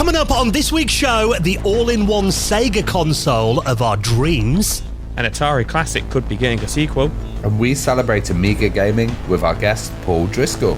Coming up on this week's show, the all-in-one Sega console of our dreams. An Atari classic could be getting a sequel. And we celebrate Amiga gaming with our guest, Paul Driscoll.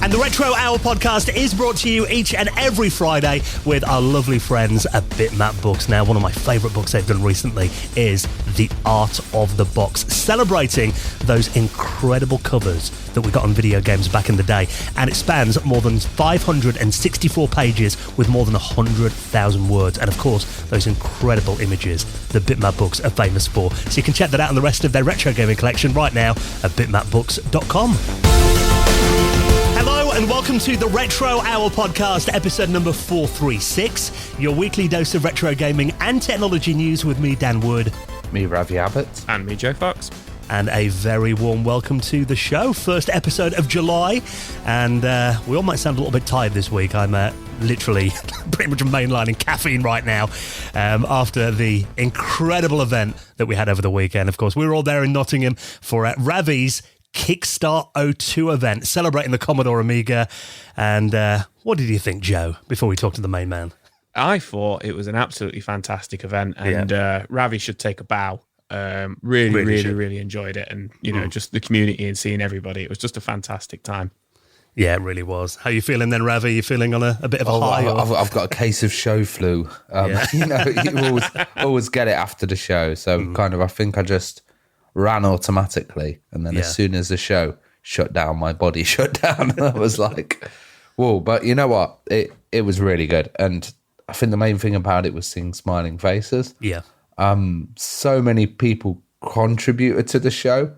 And the Retro Hour podcast is brought to you each and every Friday with our lovely friends at Bitmap Books. Now, one of my favourite books they've done recently is The Art of the Box, celebrating those incredible covers that we got on video games back in the day. And it spans more than 564 pages with more than 100,000 words. And of course, those incredible images that Bitmap Books are famous for. So you can check that out and the rest of their retro gaming collection right now at bitmapbooks.com. Hello and welcome to the Retro Hour podcast, episode number 436, your weekly dose of retro gaming and technology news with me, Dan Wood. Me, Ravi Abbott. And me, Joe Fox. And a very warm welcome to the show. First episode of July. And we all might sound a little bit tired this week. I'm literally pretty much mainlining caffeine right now after the incredible event that we had over the weekend. Of course, we were all there in Nottingham for Ravi's Kickstart 02 event, celebrating the Commodore Amiga. And what did you think, Joe, before we talk to the main man? I thought it was an absolutely fantastic event, and Ravi should take a bow. Really enjoyed it, and you know, just the community and seeing everybody. It was just a fantastic time. Yeah, it really was. How are you feeling then, Ravi? You feeling on a bit of a high? I've got a case of show flu. You know, you always get it after the show. So I think I just ran automatically, and then as soon as the show shut down, my body shut down. And I was like, whoa. But you know what? It was really good. And I think the main thing about it was seeing smiling faces. Yeah. So many people contributed to the show.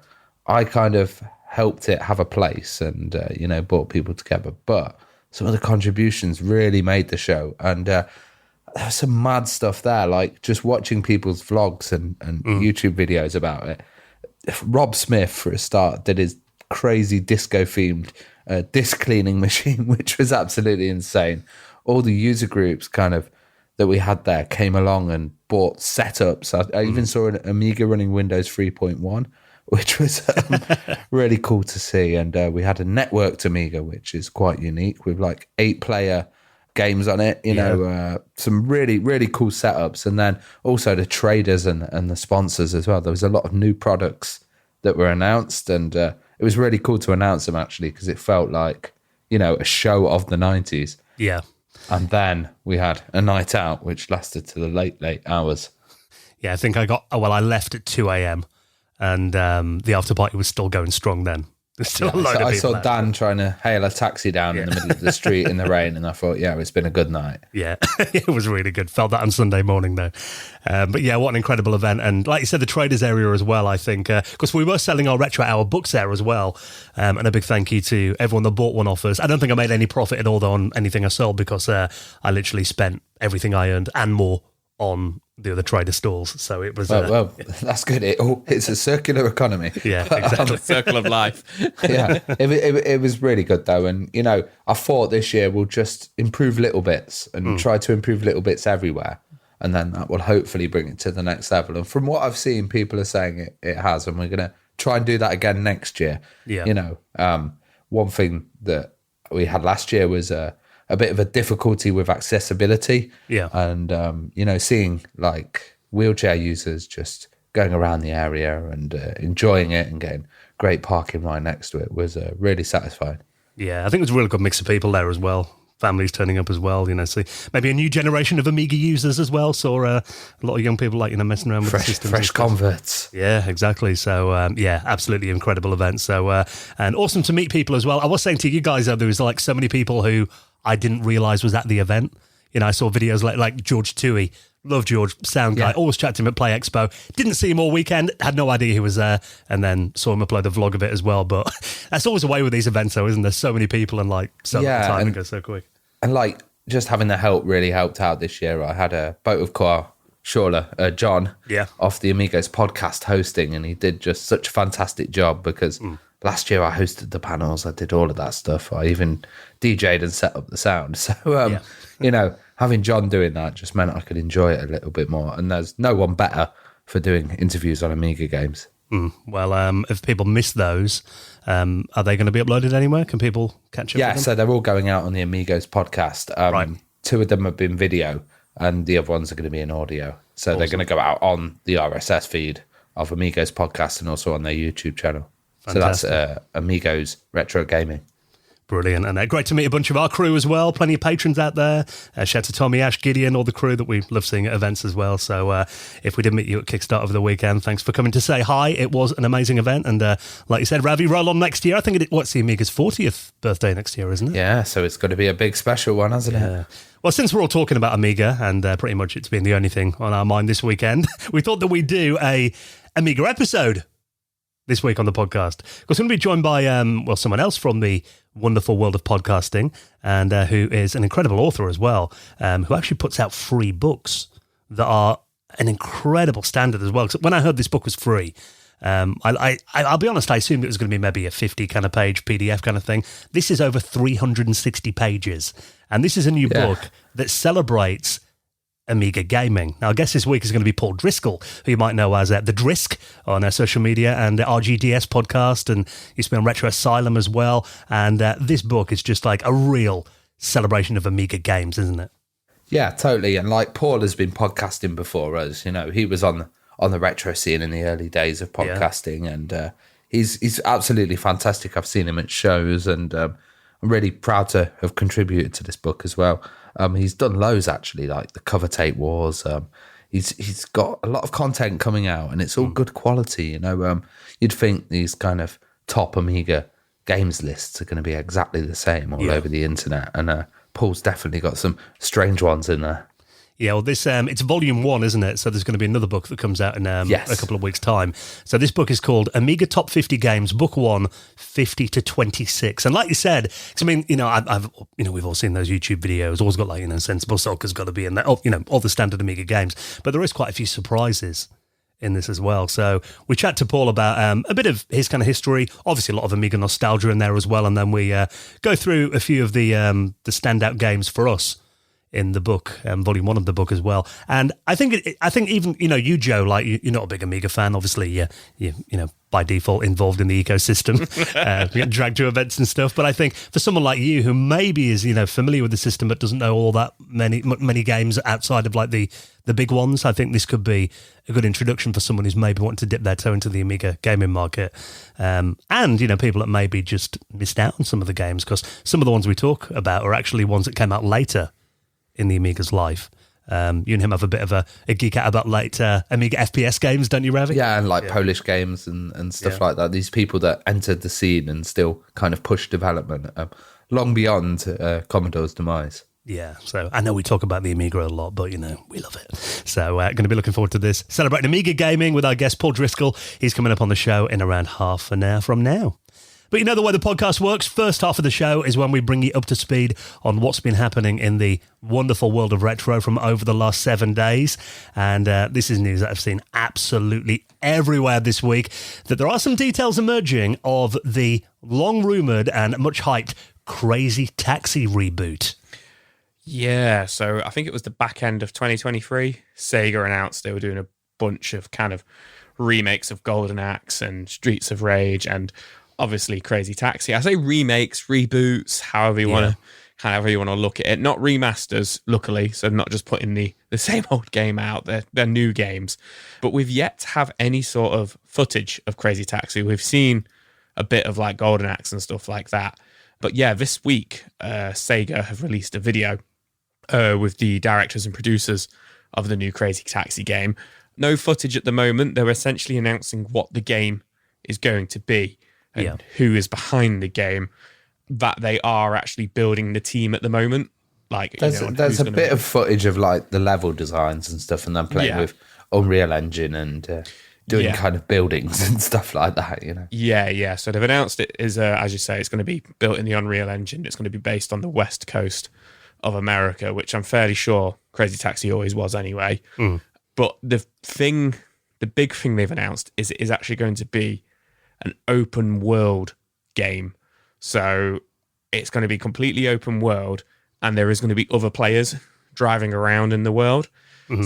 I kind of helped it have a place and, brought people together. But some of the contributions really made the show. And there was some mad stuff there, like just watching people's vlogs and YouTube videos about it. Rob Smith, for a start, did his crazy disco-themed disc cleaning machine, which was absolutely insane. All the user groups that we had there came along and bought setups. I even saw an Amiga running Windows 3.1, which was really cool to see. And we had a networked Amiga, which is quite unique, with like 8-player games on it, some really, really cool setups. And then also the traders and the sponsors as well. There was a lot of new products that were announced, and it was really cool to announce them, actually, because it felt like, a show of the 90s. Yeah. And then we had a night out, which lasted to the late hours. Yeah, I think I left at 2 a.m. and the after party was still going strong then. I saw Dan trying to hail a taxi down in the middle of the street in the rain, and I thought, it's been a good night. Yeah, it was really good. Felt that on Sunday morning, though. But yeah, what an incredible event. And like you said, the traders area as well, I think, because we were selling our Retro Hour books there as well. And a big thank you to everyone that bought one off us. I don't think I made any profit at all, though, on anything I sold, because I literally spent everything I earned and more on the other trader stalls. So it was that's good. It's a circular economy. Yeah, exactly. Circle of life. It was really good though. And I thought this year we'll just improve little bits and try to improve little bits everywhere, and then that will hopefully bring it to the next level. And from what I've seen, people are saying it has, and we're gonna try and do that again next year. One thing that we had last year was a bit of a difficulty with accessibility. Yeah. And, seeing like wheelchair users just going around the area and enjoying it and getting great parking right next to it was really satisfying. Yeah, I think it was a really good mix of people there as well. Families turning up as well, so maybe a new generation of Amiga users as well. Saw a lot of young people messing around with the systems. Fresh converts. Yeah, exactly. So, absolutely incredible event. So, and awesome to meet people as well. I was saying to you guys, there was like so many people who I didn't realise was at the event. I saw videos like George Toohey. Love George, sound guy. Always chat to him at Play Expo. Didn't see him all weekend. Had no idea he was there. And then saw him upload a vlog of it as well. But that's always the way with these events, though, isn't there? So many people and so much time and go so quick. And just having the help really helped out this year. I had a boat of car, Shawler, John, off the Amigos podcast hosting, and he did just such a fantastic job because last year I hosted the panels. I did all of that stuff. I even DJ'd and set up the sound. So, having John doing that just meant I could enjoy it a little bit more. And there's no one better for doing interviews on Amiga games. Well, if people miss those, are they going to be uploaded anywhere? Can people catch up with them? So they're all going out on the Amigos podcast. Right. 2 of them have been video, and the other ones are going to be in audio. So They're going to go out on the RSS feed of Amigos podcast and also on their YouTube channel. Fantastic. So that's Amigos Retro Gaming. Brilliant. And great to meet a bunch of our crew as well. Plenty of patrons out there. Shout out to Tommy, Ash, Gideon, all the crew that we love seeing at events as well. So if we did meet you at Kickstarter over the weekend, thanks for coming to say hi. It was an amazing event. And like you said, Ravi, roll on next year. I think what's the Amiga's 40th birthday next year, isn't it? Yeah, so it's going to be a big special one, hasn't it? Well, since we're all talking about Amiga, and pretty much it's been the only thing on our mind this weekend, we thought that we'd do a Amiga episode this week on the podcast. Because we're going to be joined by someone else from the wonderful world of podcasting, and who is an incredible author as well, who actually puts out free books that are an incredible standard as well. Because when I heard this book was free, I'll be honest, I assumed it was going to be maybe a 50 kind of page PDF kind of thing. This is over 360 pages, and this is a new book that celebrates Amiga gaming. Now, I guess this week is going to be Paul Driscoll, who you might know as the Drisk on social media, and the RGDS podcast, and used to be on Retro Asylum as well. And this book is just like a real celebration of Amiga games, isn't it? Yeah, totally. And like Paul has been podcasting before us, he was on the retro scene in the early days of podcasting, and he's absolutely fantastic. I've seen him at shows, and I'm really proud to have contributed to this book as well. He's done loads, actually, like the cover tape wars. He's got a lot of content coming out, and it's all good quality. You'd think these kind of top Amiga games lists are going to be exactly the same all over the internet, and Paul's definitely got some strange ones in there. Yeah, well, this it's volume 1, isn't it? So there's going to be another book that comes out in a couple of weeks' time. So this book is called Amiga Top 50 Games, Book 1, 50 to 26. And like you said, 'cause I mean, I've we've all seen those YouTube videos. Always got like, Sensible Soccer's got to be in there. All the standard Amiga games. But there is quite a few surprises in this as well. So we chat to Paul about a bit of his kind of history. Obviously, a lot of Amiga nostalgia in there as well. And then we go through a few of the standout games for us in the book, volume 1 of the book as well. And I think even you, Joe, like you're not a big Amiga fan. Obviously, you by default involved in the ecosystem, you get dragged to events and stuff. But I think for someone like you who maybe is familiar with the system but doesn't know all that many games outside of like the big ones, I think this could be a good introduction for someone who's maybe wanting to dip their toe into the Amiga gaming market, and people that maybe just missed out on some of the games, because some of the ones we talk about are actually ones that came out later in the Amiga's life. You and him have a bit of a geek out about late Amiga FPS games, don't you, Ravi? Yeah, and Polish games and stuff like that. These people that entered the scene and still kind of push development long beyond Commodore's demise. Yeah, so I know we talk about the Amiga a lot, but, we love it. So going to be looking forward to this. Celebrating Amiga gaming with our guest, Paul Driscoll. He's coming up on the show in around half an hour from now. But the way the podcast works, first half of the show is when we bring you up to speed on what's been happening in the wonderful world of retro from over the last 7 days. And this is news that I've seen absolutely everywhere this week, that there are some details emerging of the long-rumoured and much-hyped Crazy Taxi reboot. Yeah, so I think it was the back end of 2023. Sega announced they were doing a bunch of kind of remakes of Golden Axe and Streets of Rage and obviously Crazy Taxi. I say remakes, reboots, however you want to look at it. Not remasters, luckily, so not just putting the same old game out. They're new games. But we've yet to have any sort of footage of Crazy Taxi. We've seen a bit of like Golden Axe and stuff like that. But yeah, this week, Sega have released a video with the directors and producers of the new Crazy Taxi game. No footage at the moment. They're essentially announcing what the game is going to be and who is behind the game, that they are actually building the team at the moment. Like there's a bit of footage of like the level designs and stuff, and then playing with Unreal Engine and doing kind of buildings and stuff like that, Yeah. So they've announced it is, as you say, it's going to be built in the Unreal Engine. It's going to be based on the West Coast of America, which I'm fairly sure Crazy Taxi always was anyway. But the big thing they've announced is it is actually going to be an open world game. So it's going to be completely open world, and there is going to be other players driving around in the world.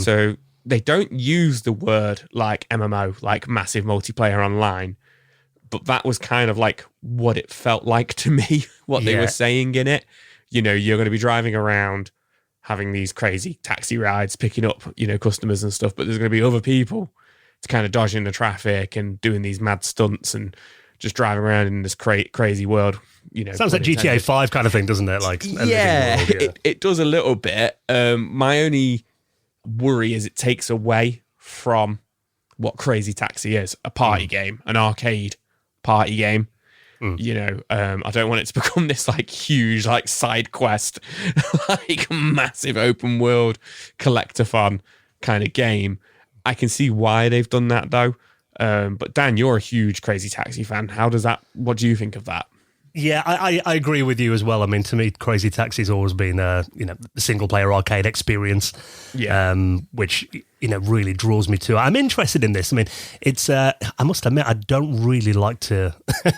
So they don't use the word like MMO, like massive multiplayer online, but that was kind of like what it felt like to me, what they were saying in it. You know, you're going to be driving around having these crazy taxi rides, picking up, you know, customers and stuff, but there's going to be other people to kind of dodging the traffic and doing these mad stunts and just driving around in this crazy world. You know, sounds like GTA 5 kind of thing, doesn't it? Like, yeah, it does a little bit. My only worry is it takes away from what Crazy Taxi is, a party game, an arcade party game. You know, I don't want it to become this like huge like side quest, like massive open world collectathon kind of game. I can see why they've done that though. But Dan, you're a huge Crazy Taxi fan. What do you think of that? Yeah, I agree with you as well. I mean, to me, Crazy Taxi's always been the single player arcade experience, which really draws me to it. I'm interested in this. I mean, it's I must admit, I don't really like to,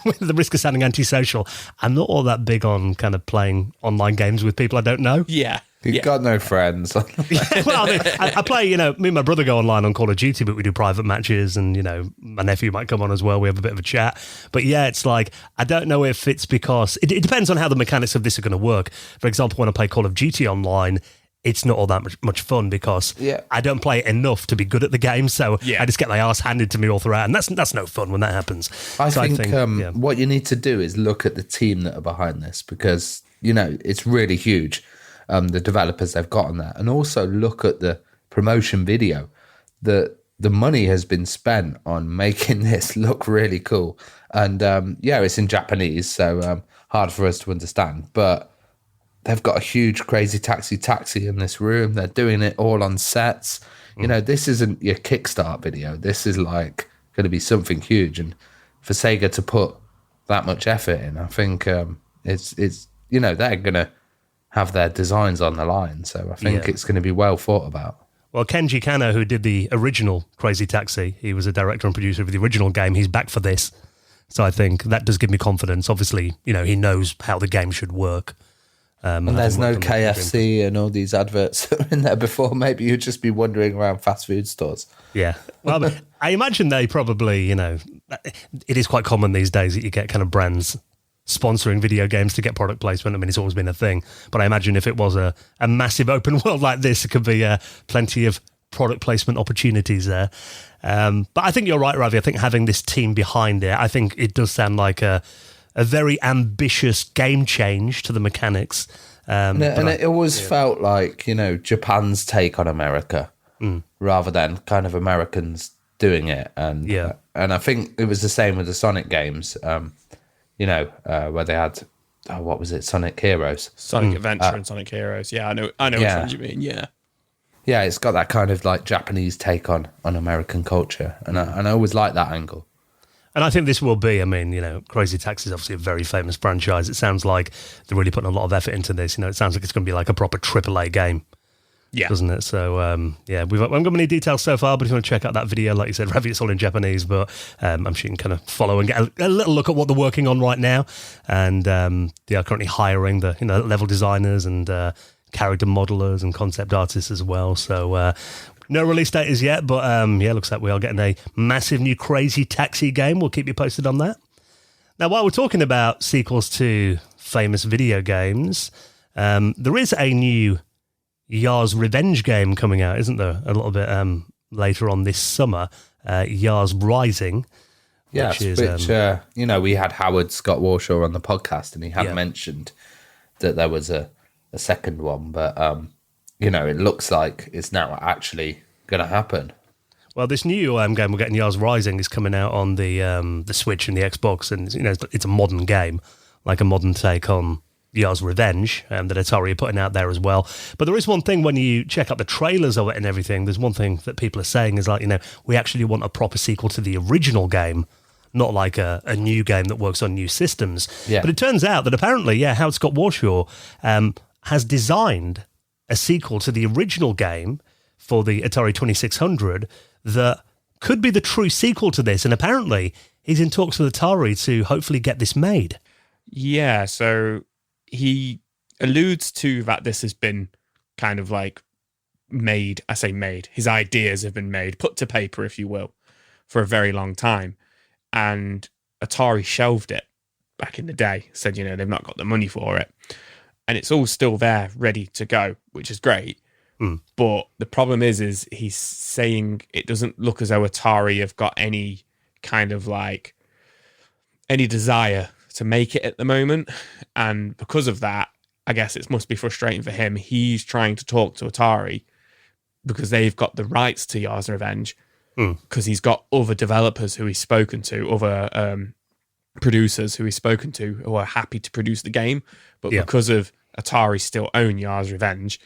with the risk of sounding antisocial, I'm not all that big on kind of playing online games with people I don't know. Yeah. You've got no friends. Well, I mean, I play, me and my brother go online on Call of Duty, but we do private matches and, my nephew might come on as well. We have a bit of a chat. But yeah, it's like, I don't know if it's because, it depends on how the mechanics of this are going to work. For example, when I play Call of Duty online, it's not all that much fun because I don't play it enough to be good at the game. So I just get my arse handed to me all throughout. And that's no fun when that happens. I think what you need to do is look at the team that are behind this because, it's really huge. The developers they've got on that, and also look at the promotion video. The money has been spent on making this look really cool, and it's in Japanese, so hard for us to understand. But they've got a huge Crazy Taxi in this room. They're doing it all on sets. This isn't your Kickstart video. This is like going to be something huge, and for Sega to put that much effort in, I think it's they're gonna have their designs on the line. So I think it's going to be well thought about. Well, Kenji Kano, who did the original Crazy Taxi, he was a director and producer of the original game. He's back for this. So I think that does give me confidence. Obviously, he knows how the game should work. And there's no KFC and all these adverts that were in there before. Maybe you'd just be wandering around fast food stores. Yeah. Well, I imagine they probably, it is quite common these days that you get kind of brands sponsoring video games to get product placement. I mean, it's always been a thing. But I imagine if it was a massive open world like this, it could be plenty of product placement opportunities there. But I think you're right, Ravi. I think having this team behind it, I think it does sound like a very ambitious game change to the mechanics. And it always felt like, Japan's take on America rather than kind of Americans doing it. And and I think it was the same with the Sonic games. Where they had, what was it, Sonic Heroes? Sonic Adventure and Sonic Heroes. Yeah, I know which ones you mean, yeah. Yeah, it's got that kind of like Japanese take on American culture, and I always like that angle. And I think this will be, Crazy Taxi is obviously a very famous franchise. It sounds like they're really putting a lot of effort into this. It sounds like it's going to be like a proper AAA game. Yeah. Doesn't it? So, we haven't got many details so far, but if you want to check out that video, like you said, Ravi, it's all in Japanese, but I'm sure you can kind of follow and get a little look at what they're working on right now. And they are currently hiring the level designers and character modelers and concept artists as well. So, no release date is yet, but looks like we are getting a massive new Crazy Taxi game. We'll keep you posted on that. Now, while we're talking about sequels to famous video games, there is a new Yar's Revenge game coming out, isn't there? A little bit later on this summer, Yar's Rising. Yes, which we had Howard Scott Warshaw on the podcast, and he had mentioned that there was a second one, but it looks like it's now actually going to happen. Well, this new game we're getting, Yar's Rising, is coming out on the Switch and the Xbox, and it's a modern game, like a modern take on Yar's Revenge that Atari are putting out there as well. But there is one thing when you check out the trailers of it and everything, there's one thing that people are saying is like, we actually want a proper sequel to the original game, not like a new game that works on new systems. Yeah. But it turns out that apparently, Howard Scott Warshaw has designed a sequel to the original game for the Atari 2600 that could be the true sequel to this. And apparently he's in talks with Atari to hopefully get this made. Yeah, so he alludes to that this has been kind of like made, I say made, his ideas have been made, put to paper, if you will, for a very long time. And Atari shelved it back in the day, said, they've not got the money for it. And it's all still there, ready to go, which is great. But the problem is he's saying it doesn't look as though Atari have got any kind of any desire to make it at the moment. And because of that, I guess it must be frustrating for him. He's trying to talk to Atari because they've got the rights to Yars' Revenge, because he's got other developers who he's spoken to, other producers who he's spoken to who are happy to produce the game. But because of Atari still own Yars' Revenge,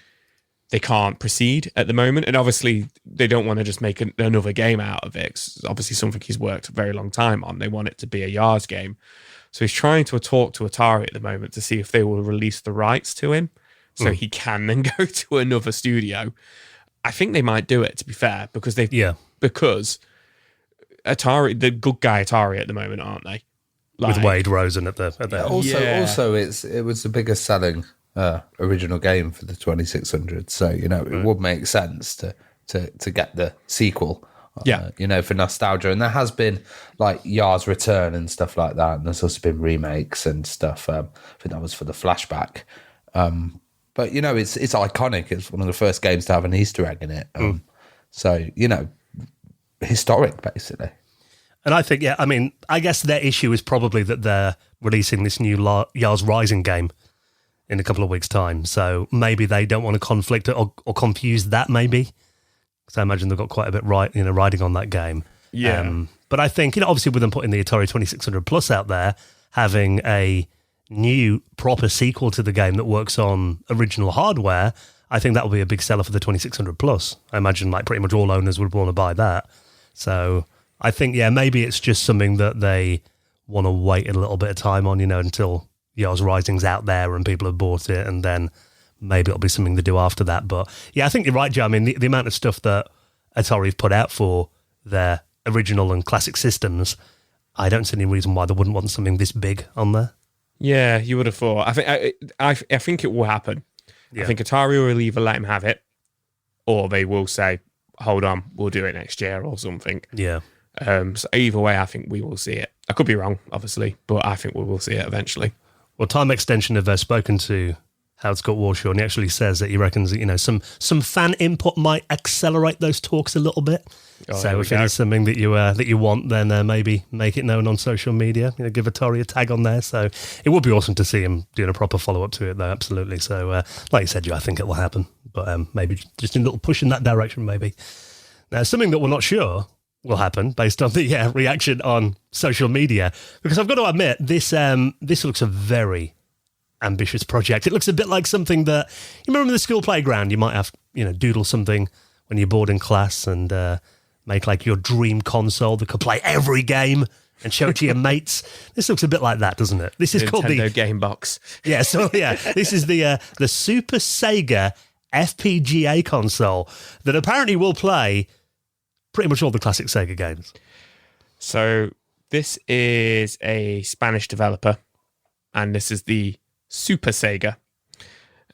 they can't proceed at the moment. And obviously they don't want to just make another game out of it. It's obviously something he's worked a very long time on. They want it to be a Yars game. So he's trying to talk to Atari at the moment to see if they will release the rights to him so he can then go to another studio. I think they might do it, to be fair, because because Atari, the good guy Atari at the moment, aren't they? With Wade Rosen at the Also, it was the biggest selling original game for the 2600, so it would make sense to get the sequel. For nostalgia. And there has been Yars' Return and stuff like that, and there's also been remakes and stuff. I think that was for the flashback. But it's iconic. It's one of the first games to have an Easter egg in it. So historic, basically. And I think, I guess their issue is probably that they're releasing this new Yars Rising game in a couple of weeks' time. So maybe they don't want to conflict or confuse that, maybe. Because I imagine they've got quite a bit riding on that game. Yeah. But I think, obviously with them putting the Atari 2600 Plus out there, having a new proper sequel to the game that works on original hardware, I think that will be a big seller for the 2600 Plus. I imagine pretty much all owners would want to buy that. So I think, maybe it's just something that they want to wait a little bit of time on, until Yars Rising's out there and people have bought it, and then maybe it'll be something to do after that. But I think you're right, Joe. The amount of stuff that Atari have put out for their original and classic systems, I don't see any reason why they wouldn't want something this big on there. Yeah, you would have thought. I think it will happen. I think Atari will either let him have it, or they will say, hold on, we'll do it next year or something. Yeah. So either way, I think we will see it. I could be wrong, obviously, but I think we will see it eventually. Well, Time Extension have spoken to Howard Scott Warshaw, and he actually says that he reckons that, some fan input might accelerate those talks a little bit. So if it is something that you want, then maybe make it known on social media. Give Atari a tag on there. So it would be awesome to see him doing a proper follow-up to it, though, absolutely. So like you said, Joe, I think it will happen. But maybe just a little push in that direction, maybe. Now, something that we're not sure will happen based on the reaction on social media, because I've got to admit, this looks a very ambitious project. It looks a bit like something that you remember in the school playground. You might have doodle something when you're bored in class and make your dream console that could play every game and show it to your mates. This looks a bit like that, doesn't it? This is called the Nintendo Game Box. Yeah, this is the Super Sega FPGA console that apparently will play pretty much all the classic Sega games. So this is a Spanish developer, and this is the Super Sega,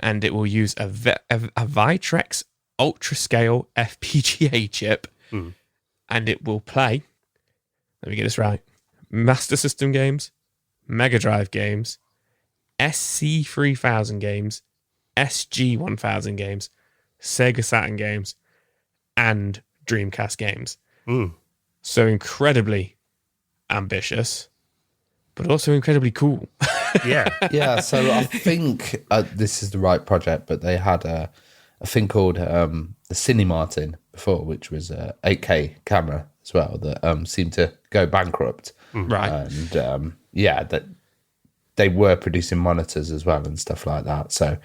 and it will use a Vitrex ultra-scale FPGA chip, and it will play, let me get this right, Master System games, Mega Drive games, SC3000 games, SG1000 games, Sega Saturn games, and Dreamcast games. So incredibly ambitious, but also incredibly cool. Yeah. So I think this is the right project, but they had a thing called the Cine Martin before, which was a 8K camera as well that seemed to go bankrupt. Right. And that they were producing monitors as well and stuff like that. So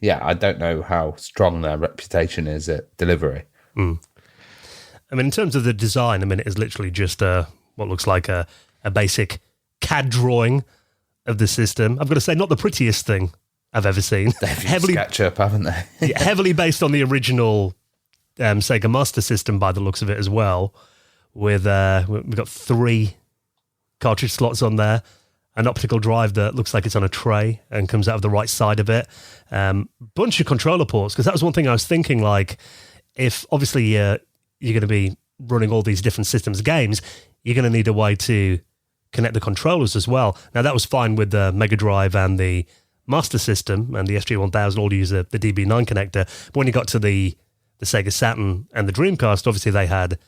I don't know how strong their reputation is at delivery. In terms of the design, it is literally just what looks like a basic CAD drawing of the system. I've got to say, not the prettiest thing I've ever seen. They've heavily SketchUp, haven't they? Heavily based on the original Sega Master System by the looks of it as well. With we've got 3 cartridge slots on there, an optical drive that looks like it's on a tray and comes out of the right side of it. Bunch of controller ports, because that was one thing I was thinking, if obviously you're going to be running all these different systems games, you're going to need a way to connect the controllers as well. Now, that was fine with the Mega Drive and the Master System, and the SG-1000 all use the DB9 connector. But when you got to the Sega Saturn and the Dreamcast, obviously they had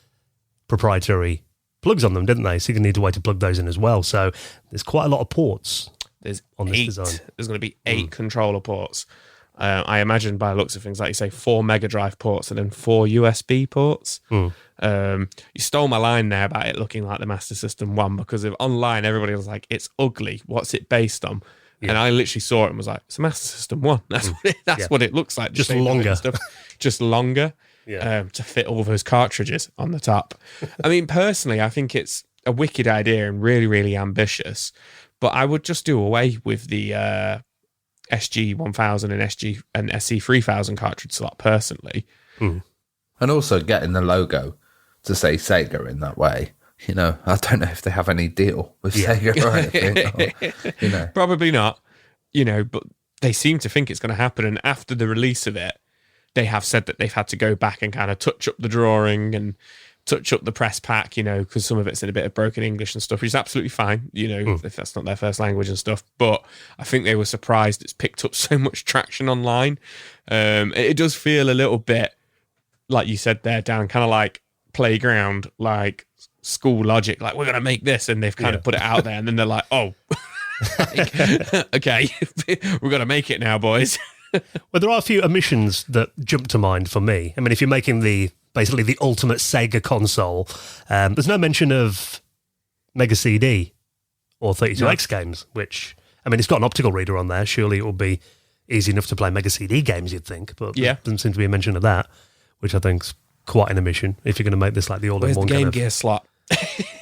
proprietary plugs on them, didn't they? So you need a way to plug those in as well. So there's quite a lot of ports. There's on this design. There's going to be 8 controller ports. I imagine by the looks of things, like you say, 4 Mega Drive ports and then 4 USB ports. You stole my line there about it looking like the Master System 1, because online everybody was like, it's ugly. What's it based on? Yeah. And I literally saw it and was like, it's a Master System 1. That's what it looks like. Just longer. Just longer to fit all those cartridges on the top. I mean, personally, I think it's a wicked idea and really, really ambitious. But I would just do away with the SG-1000 and SC-3000 cartridge slot, personally. And also getting the logo to say Sega in that way. You know, I don't know if they have any deal with Sega or anything. Or, Probably not. But they seem to think it's going to happen. And after the release of it, they have said that they've had to go back and kind of touch up the drawing and touch up the press pack, because some of it's in a bit of broken English and stuff, which is absolutely fine, if that's not their first language and stuff. But I think they were surprised it's picked up so much traction online. It does feel a little bit, like you said there, Dan, kind of like Playground, like School Logic, like, we're going to make this, and they've kind of put it out there, and then they're like, oh, okay, we're going to make it now, boys. Well, there are a few omissions that jump to mind for me. I mean, if you're making basically the ultimate Sega console, there's no mention of Mega CD or 32X games, which, I mean, it's got an optical reader on there. Surely it will be easy enough to play Mega CD games, you'd think, but there doesn't seem to be a mention of that, which I think's quite an omission if you're going to make this like the all-in-one. Where's the Game Gear slot?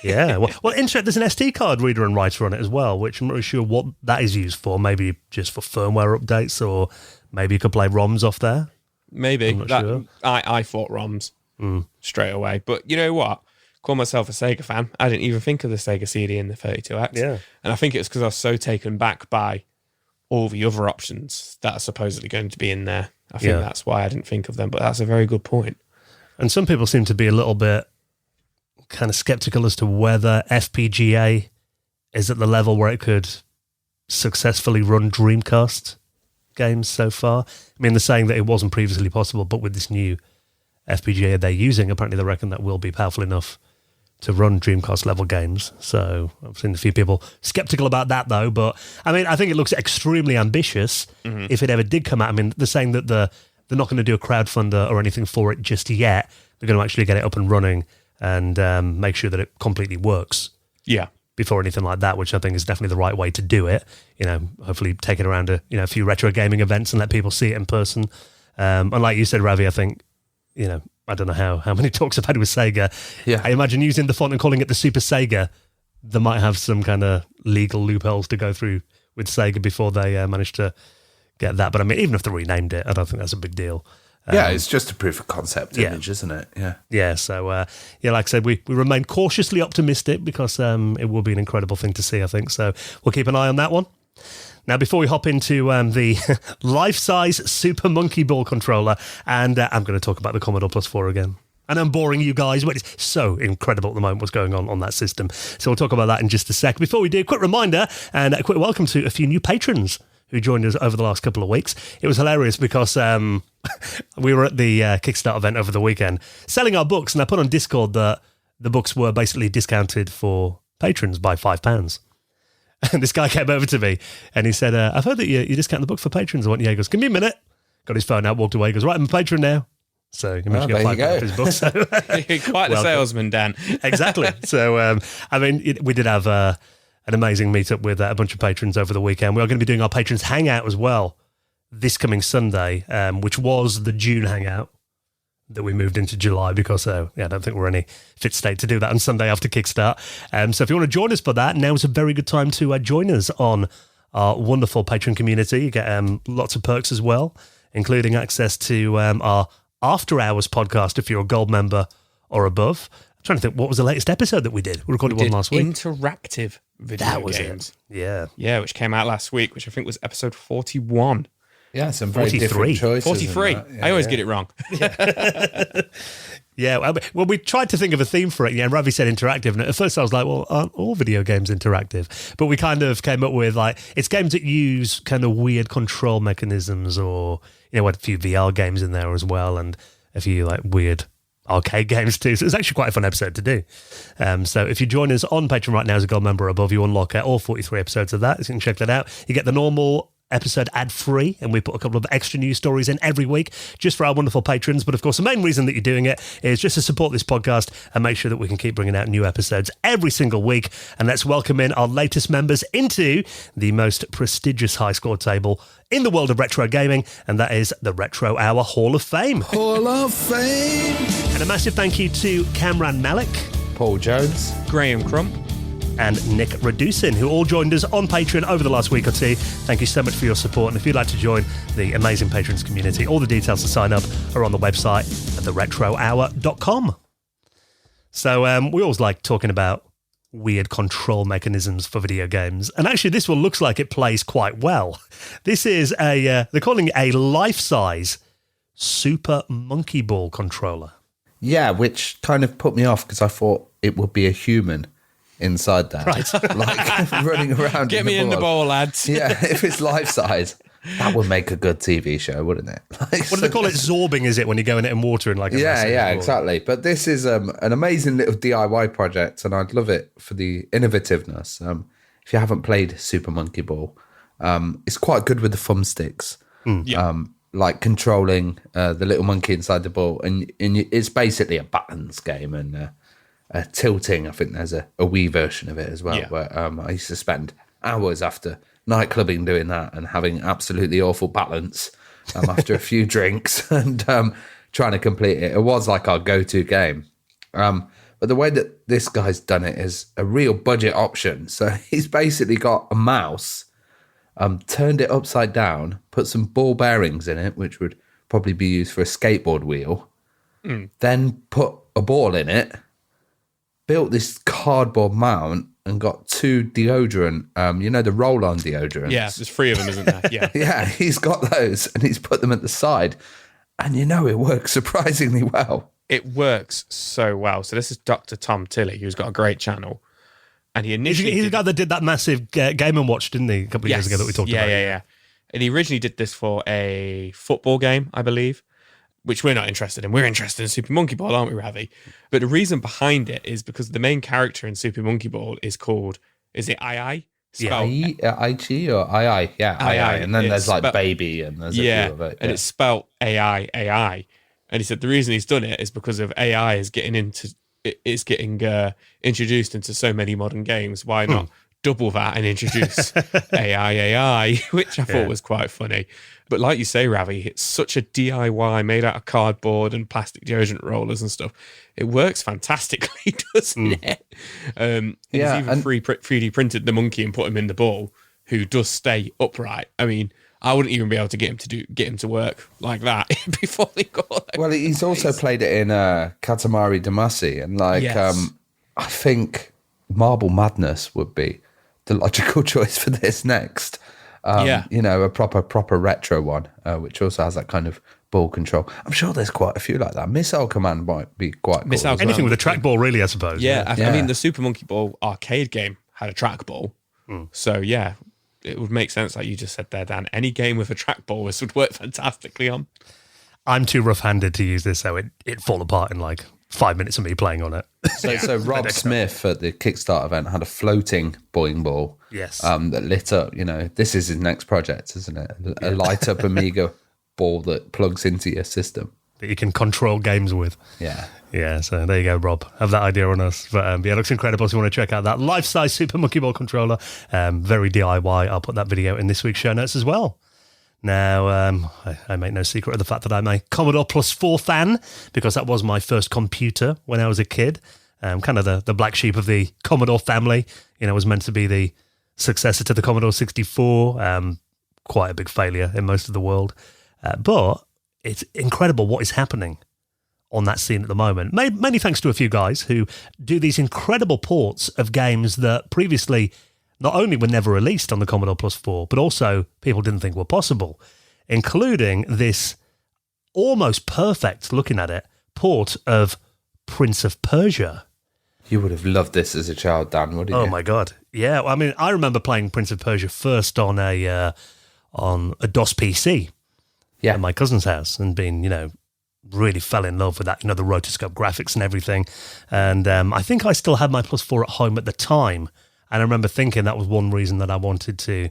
Yeah, well, interesting. There's an SD card reader and writer on it as well, which I'm not really sure what that is used for. Maybe just for firmware updates, or maybe you could play ROMs off there. Maybe. I'm not sure. I thought ROMs straight away. But you know what? Call myself a Sega fan. I didn't even think of the Sega CD and the 32X. Yeah. And I think it's because I was so taken back by all the other options that are supposedly going to be in there. I think that's why I didn't think of them. But that's a very good point. And some people seem to be a little bit kind of skeptical as to whether FPGA is at the level where it could successfully run Dreamcast games so far. I mean, they're saying that it wasn't previously possible, but with this new FPGA they're using, apparently they reckon that will be powerful enough to run Dreamcast level games. So I've seen a few people skeptical about that, though. But I mean, I think it looks extremely ambitious if it ever did come out. I mean, they're saying that they're not going to do a crowdfunder or anything for it just yet. They're going to actually get it up and running and make sure that it completely works. Yeah. Before anything like that, which I think is definitely the right way to do it. Hopefully take it around a few retro gaming events and let people see it in person. And like you said, Ravi, I think, I don't know how many talks I've had with Sega. Yeah. I imagine using the font and calling it the Super Sega, they might have some kind of legal loopholes to go through with Sega before they manage to get that. But I mean, even if they renamed it, I don't think that's a big deal. It's just a proof of concept image, isn't it? Yeah. Yeah, so, like I said, we remain cautiously optimistic because it will be an incredible thing to see, I think. So we'll keep an eye on that one. Now, before we hop into the life-size Super Monkey Ball controller, and I'm going to talk about the Commodore Plus 4 again. And I'm boring you guys, but it's so incredible at the moment what's going on that system. So we'll talk about that in just a sec. Before we do, a quick reminder and a quick welcome to a few new patrons who joined us over the last couple of weeks. It was hilarious because we were at the Kickstarter event over the weekend selling our books, and I put on Discord that the books were basically discounted for patrons by £5. And this guy came over to me and he said, I've heard that you discount the book for patrons. I went, yeah. He goes, give me a minute. Got his phone out, walked away. He goes, right, I'm a patron now. So you managed to get £5 for his book. So, quite the salesman, Dan. Exactly. So, I mean, we did have an amazing meetup with a bunch of patrons over the weekend. We are going to be doing our patrons hangout as well this coming Sunday, which was the June hangout that we moved into July because I don't think we're in any fit state to do that on Sunday after Kickstart. So if you want to join us for that, now is a very good time to join us on our wonderful patron community. You get lots of perks as well, including access to our After Hours podcast if you're a gold member or above. I'm trying to think, what was the latest episode that we did? We recorded one last week. Interactive video that was games. It. Yeah. Yeah, which came out last week, which I think was episode 41. Yeah, some very 43. different choices. 43. I always get it wrong. Yeah, well, we tried to think of a theme for it. Yeah, Ravi said interactive, and at first I was like, well, aren't all video games interactive? But we kind of came up with, like, it's games that use kind of weird control mechanisms, or, you know, a few VR games in there as well, and a few, like, weird arcade games too. So it's actually quite a fun episode to do. So if you join us on Patreon right now as a gold member or above, you unlock all 43 episodes of that. So you can check that out. You get the normal episode ad-free, and we put a couple of extra news stories in every week just for our wonderful patrons. But of course, the main reason that you're doing it is just to support this podcast and make sure that we can keep bringing out new episodes every single week. And let's welcome in our latest members into the most prestigious high score table in the world of retro gaming, and that is the Retro Hour Hall of Fame. Hall of Fame! And a massive thank you to Cameron Malik, Paul Jones, Graham Crump, and Nick Reducin, who all joined us on Patreon over the last week or two. Thank you so much for your support. And if you'd like to join the amazing patrons community, all the details to sign up are on the website at theretrohour.com. So we always like talking about weird control mechanisms for video games. And actually, this one looks like it plays quite well. This is they're calling it a life-size Super Monkey Ball controller. Yeah, which kind of put me off because I thought it would be a human inside there. Right. Like running around. get me in the ball, lads. Yeah, if it's life size, that would make a good TV show, wouldn't it? Like, What do they call it? Zorbing, is it, when you go in it and water in like a massive ball? Exactly. But this is an amazing little DIY project, and I'd love it for the innovativeness. If you haven't played Super Monkey Ball, it's quite good with the thumbsticks. Like controlling the little monkey inside the ball, and it's basically a balance game and tilting. I think there's a Wii version of it as well, where I used to spend hours after nightclubbing doing that and having absolutely awful balance after a few drinks and trying to complete it. It was like our go-to game. But the way that this guy's done it is a real budget option. So he's basically got a mouse, turned it upside down, put some ball bearings in it, which would probably be used for a skateboard wheel, then put a ball in it, built this cardboard mount, and got two deodorant, the roll-on deodorants. Yeah, there's 3 of them, isn't there? Yeah. Yeah, he's got those, and he's put them at the side. And it works surprisingly well. It works so well. So this is Dr. Tom Tilley, who's got a great channel. And he initially... He's the guy that did that massive Game & Watch, didn't he, a couple of years ago that we talked about? Yeah. And he originally did this for a football game, I believe, which we're not interested in. We're interested in Super Monkey Ball, aren't we, Ravi? But the reason behind it is because the main character in Super Monkey Ball is called, is it II? I-G or I-I? Yeah, I-I. And then there's like baby and there's a few of it. And it's spelt AI. And he said the reason he's done it is because of AI is getting introduced into so many modern games. Why not double that and introduce AI, which I thought was quite funny. But like you say, Ravi, it's such a DIY made out of cardboard and plastic deodorant rollers and stuff. It works fantastically, doesn't it? He's even 3D printed the monkey and put him in the ball, who does stay upright. I mean, I wouldn't even be able to get him to work like that before they go. Well, he's also played it in Katamari Damacy, and I think Marble Madness would be the logical choice for this next. A proper retro one, which also has that kind of ball control. I'm sure there's quite a few like that. Missile Command might be quite cool. Anything with a trackball, really, I suppose. I mean, the Super Monkey Ball arcade game had a trackball. So, it would make sense, like you just said there, Dan. Any game with a trackball, this would work fantastically on. I'm too rough-handed to use this, so it'd fall apart in like 5 minutes of me playing on it. So Rob Smith at the Kickstarter event had a floating boing ball. Yes. That lit up. This is his next project, isn't it? A light up Amiga ball that plugs into your system that you can control games with. Yeah, so there you go, Rob. Have that idea on us. But it looks incredible. So you want to check out that life-size Super Monkey Ball controller. Very DIY. I'll put that video in this week's show notes as well. Now, I make no secret of the fact that I'm a Commodore Plus 4 fan, because that was my first computer when I was a kid. Kind of the black sheep of the Commodore family. Was meant to be the successor to the Commodore 64. Quite a big failure in most of the world. But it's incredible what is happening on that scene at the moment. Mainly thanks to a few guys who do these incredible ports of games that previously not only were never released on the Commodore Plus 4, but also people didn't think were possible. including this almost perfect, looking at it, port of Prince of Persia. You would have loved this as a child, Dan, wouldn't you? Oh my God. Yeah, well, I mean, I remember playing Prince of Persia first on a DOS PC at my cousin's house and being, really fell in love with that, the rotoscope graphics and everything. And I think I still had my Plus4 at home at the time. And I remember thinking that was one reason that I wanted to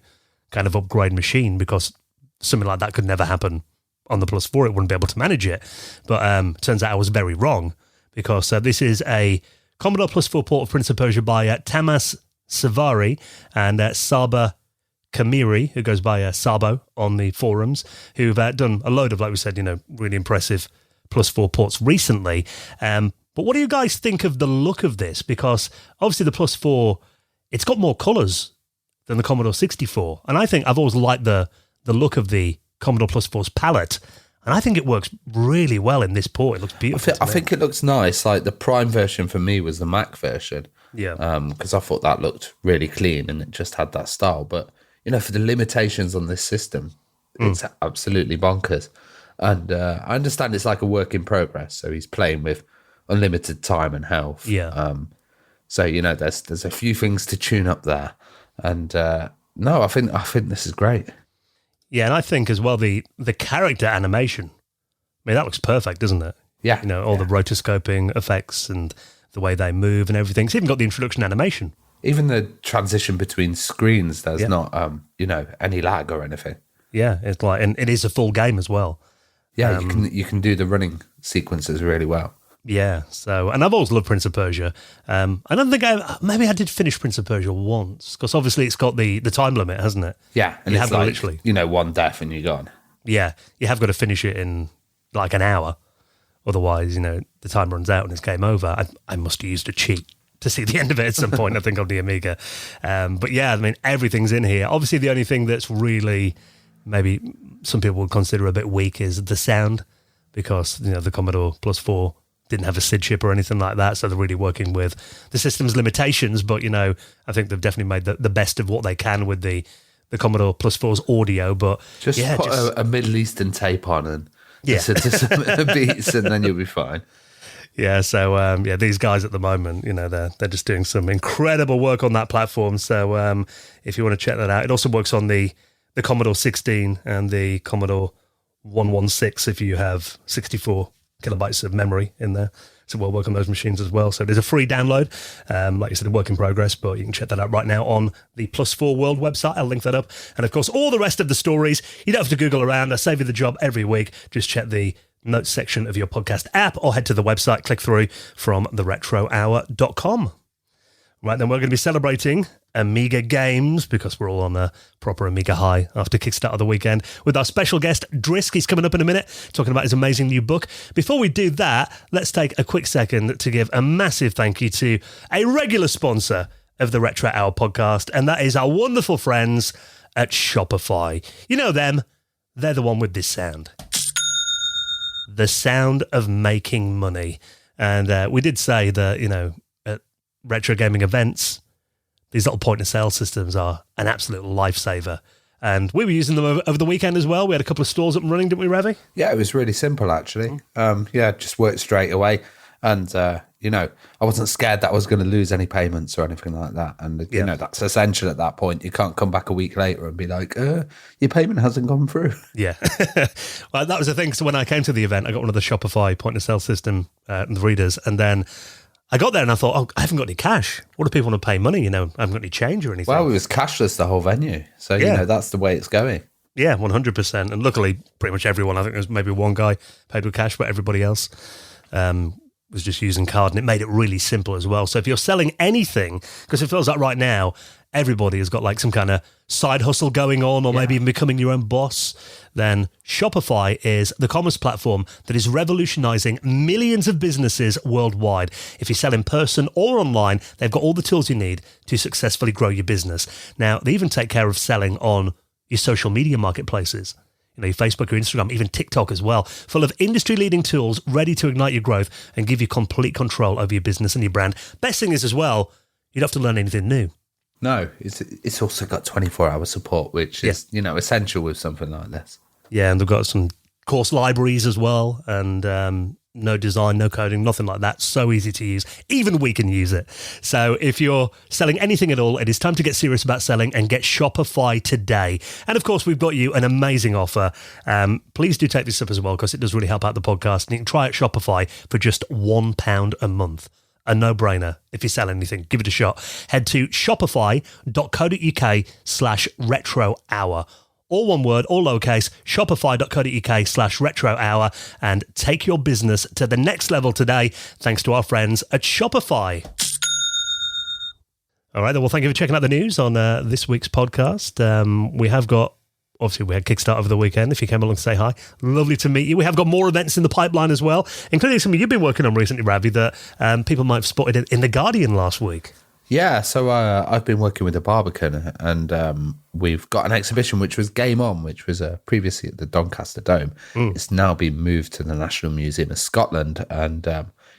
kind of upgrade machine, because something like that could never happen on the Plus4. It wouldn't be able to manage it. But turns out I was very wrong, because this is a Commodore Plus4 port of Prince of Persia by Tamas Savari and Saba Kamiri, who goes by Sabo on the forums, who've done a load of, like we said, really impressive Plus4 ports recently. But what do you guys think of the look of this? Because obviously the Plus4, it's got more colours than the Commodore 64. And I think I've always liked the look of the Commodore Plus4's palette. And I think it works really well in this port. It looks beautiful. I think it looks nice. Like the Prime version for me was the Mac version. Yeah. Because I thought that looked really clean and it just had that style. But, for the limitations on this system, it's absolutely bonkers. And I understand it's like a work in progress. So he's playing with unlimited time and health. Yeah. So, there's a few things to tune up there. And no, I think this is great. Yeah, and I think as well the character animation, that looks perfect, doesn't it? Yeah. All the rotoscoping effects and the way they move and everything. It's even got the introduction animation. Even the transition between screens, there's not, any lag or anything. Yeah, it's like, and it is a full game as well. Yeah, you can do the running sequences really well. Yeah, so, and I've always loved Prince of Persia. I don't think maybe I did finish Prince of Persia once, because obviously it's got the time limit, hasn't it? Yeah, and you it's have like, literally, one death and you're gone. Yeah, you have got to finish it in like an hour. Otherwise, the time runs out and it's game over. I must have used a cheat to see the end of it at some point, I think, on the Amiga. But yeah, everything's in here. Obviously, the only thing that's really maybe some people would consider a bit weak is the sound, because, the Commodore Plus4 didn't have a SID chip or anything like that, so they're really working with the system's limitations. But, I think they've definitely made the best of what they can with the Commodore Plus4's audio. But just put a Middle Eastern tape on and listen to some beats and then you'll be fine. Yeah, so these guys at the moment, they're just doing some incredible work on that platform. So if you want to check that out, it also works on the Commodore 16 and the Commodore 116 if you have 64 kilobytes of memory in there. So we'll work on those machines as well. So there's a free download, like you said, a work in progress, but you can check that out right now on the Plus4 World website. I'll link that up. And of course, all the rest of the stories, you don't have to Google around. I save you the job every week. Just check the notes section of your podcast app or head to the website, click through from theretrohour.com. Right, then we're going to be celebrating Amiga games, because we're all on a proper Amiga high after Kickstarter the weekend, with our special guest, Drisk. He's coming up in a minute, talking about his amazing new book. Before we do that, let's take a quick second to give a massive thank you to a regular sponsor of the Retro Hour podcast, and that is our wonderful friends at Shopify. You know them. They're the one with this sound. The sound of making money. And we did say that, at retro gaming events, these little point-of-sale systems are an absolute lifesaver. And we were using them over the weekend as well. We had a couple of stores up and running, didn't we, Ravi? Yeah, it was really simple, actually. Just worked straight away. And, I wasn't scared that I was going to lose any payments or anything like that. And, that's essential at that point. You can't come back a week later and be like, your payment hasn't gone through. Yeah. Well, that was the thing. So when I came to the event, I got one of the Shopify point-of-sale system the readers. And then I got there and I thought, I haven't got any cash. What do people want to pay money? I haven't got any change or anything. Well, it was cashless, the whole venue. So, that's the way it's going. Yeah, 100%. And luckily, pretty much everyone, I think there was maybe one guy paid with cash, but everybody else was just using card, and it made it really simple as well. So if you're selling anything, because it feels like right now, everybody has got like some kind of side hustle going on, or maybe even becoming your own boss, then Shopify is the commerce platform that is revolutionizing millions of businesses worldwide. If you sell in person or online, they've got all the tools you need to successfully grow your business. Now, they even take care of selling on your social media marketplaces. Your Facebook or Instagram, even TikTok as well, full of industry-leading tools ready to ignite your growth and give you complete control over your business and your brand. Best thing is as well, you don't have to learn anything new. No, it's also got 24-hour support, which is, essential with something like this. Yeah, and they've got some course libraries as well, and no design, no coding, nothing like that. So easy to use. Even we can use it. So if you're selling anything at all, it is time to get serious about selling and get Shopify today. And of course, we've got you an amazing offer. Please do take this up as well, because it does really help out the podcast. And you can try it Shopify for just £1 a month. A no-brainer. If you sell anything, give it a shot. Head to shopify.co.uk/retro-hour. All one word, all lowercase, shopify.co.uk/retro-hour, and take your business to the next level today, thanks to our friends at Shopify. All right, then, well, thank you for checking out the news on this week's podcast. We have got, obviously, we had Kickstarter over the weekend. If you came along to say hi, lovely to meet you. We have got more events in the pipeline as well, including something you've been working on recently, Ravi, that people might have spotted in The Guardian last week. Yeah, so I've been working with the Barbican, and we've got an exhibition which was Game On, which was previously at the Doncaster Dome. It's now been moved to the National Museum of Scotland, and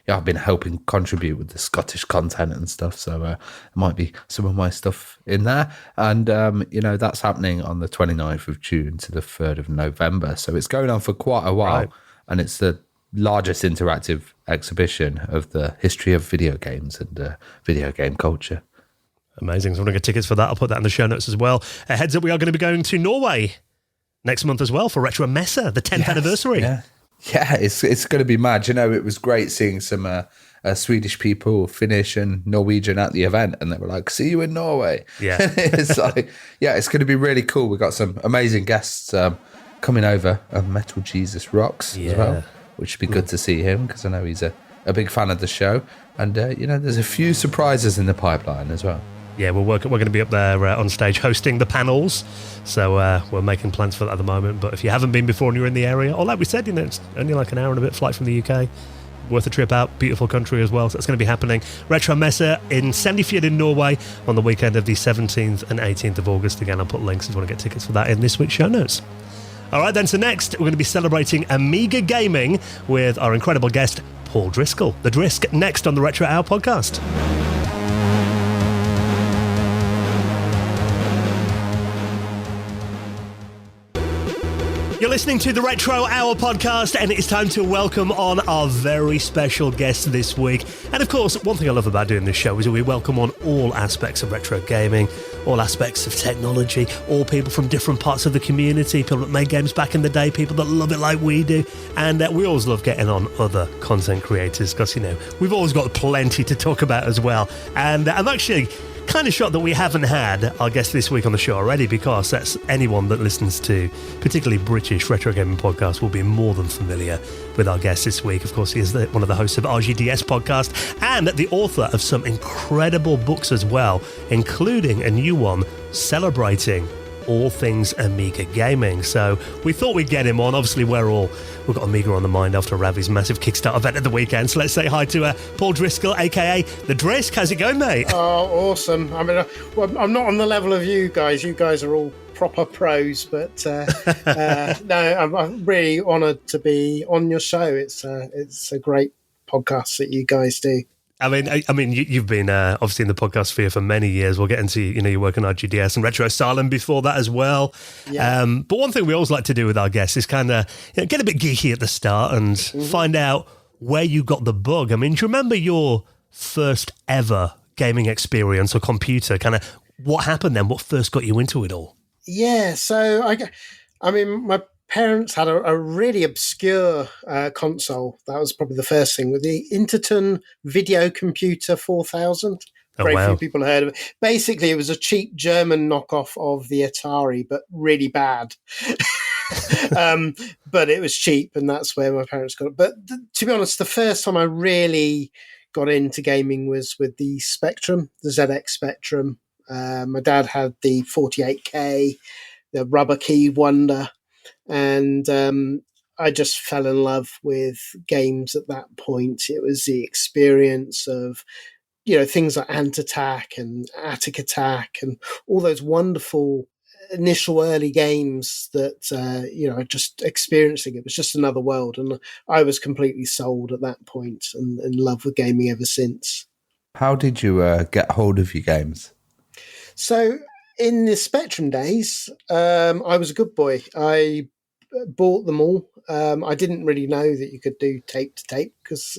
I've been helping contribute with the Scottish content and stuff, so there might be some of my stuff in there. And, that's happening on the 29th of June to the 3rd of November, so it's going on for quite a while, and it's the largest interactive exhibition of the history of video games and video game culture. Amazing. So I'm going to get tickets for that. I'll put that in the show notes as well. Heads up, we are going to be going to Norway next month as well for Retro Messe, the 10th anniversary. Yeah, it's going to be mad. It was great seeing some Swedish people, Finnish and Norwegian at the event, and they were like, see you in Norway. Yeah. It's like, it's going to be really cool. We've got some amazing guests coming over. Metal Jesus Rocks as well, which would be good to see him, because I know he's a big fan of the show. And, there's a few surprises in the pipeline as well. Yeah, we're going to be up there on stage hosting the panels. So we're making plans for that at the moment. But if you haven't been before and you're in the area, or like we said, it's only like an hour and a bit flight from the UK. Worth a trip out. Beautiful country as well. So it's going to be happening. Retro Messe in Sandefjord in Norway on the weekend of the 17th and 18th of August. Again, I'll put links if you want to get tickets for that in this week's show notes. All right, then, so next, we're going to be celebrating Amiga gaming with our incredible guest, Paul Driscoll. The Drisk, next on the Retro Hour podcast. You're listening to the Retro Hour podcast, and it's time to welcome on our very special guest this week. And of course, one thing I love about doing this show is that we welcome on all aspects of retro gaming, all aspects of technology, all people from different parts of the community, people that made games back in the day, people that love it like we do. And we always love getting on other content creators because, we've always got plenty to talk about as well. And I'm actually kind of shocked that we haven't had our guest this week on the show already, because that's anyone that listens to particularly British retro gaming podcasts will be more than familiar with our guest this week. Of course, he is one of the hosts of RGDS podcast and the author of some incredible books as well, including a new one celebrating all things Amiga gaming. So we thought we'd get him on. Obviously, we've got Amiga on the mind after Ravi's massive Kickstarter event at the weekend. So let's say hi to Paul Driscoll, aka the Drisk. How's it going, mate? Oh, awesome. I mean, I'm not on the level of you guys. You guys are all proper pros, but no, I'm really honoured to be on your show. It's a great podcast that you guys do. I mean, you've been obviously in the podcast sphere for many years. We'll get into, your work on RGDS and Retro Asylum before that as well. Yeah. But one thing we always like to do with our guests is kind of get a bit geeky at the start and find out where you got the bug. I mean, do you remember your first ever gaming experience or computer? Kind of what happened then? What first got you into it all? Yeah, so I mean, my parents had a really obscure console. That was probably the first thing, with the Interton Video Computer 4000. Very few people heard of it. Basically, it was a cheap German knockoff of the Atari, but really bad. But it was cheap, and that's where my parents got it. But to be honest, the first time I really got into gaming was with the Spectrum, the ZX Spectrum. My dad had the 48K, the rubber key Wonder. And I just fell in love with games at that point. It was the experience of, things like Ant Attack and Attic Attack and all those wonderful initial early games that, just experiencing. It was just another world. And I was completely sold at that point and in love with gaming ever since. How did you get hold of your games? So in the Spectrum days, I was a good boy. I bought them all. I didn't really know that you could do tape to tape because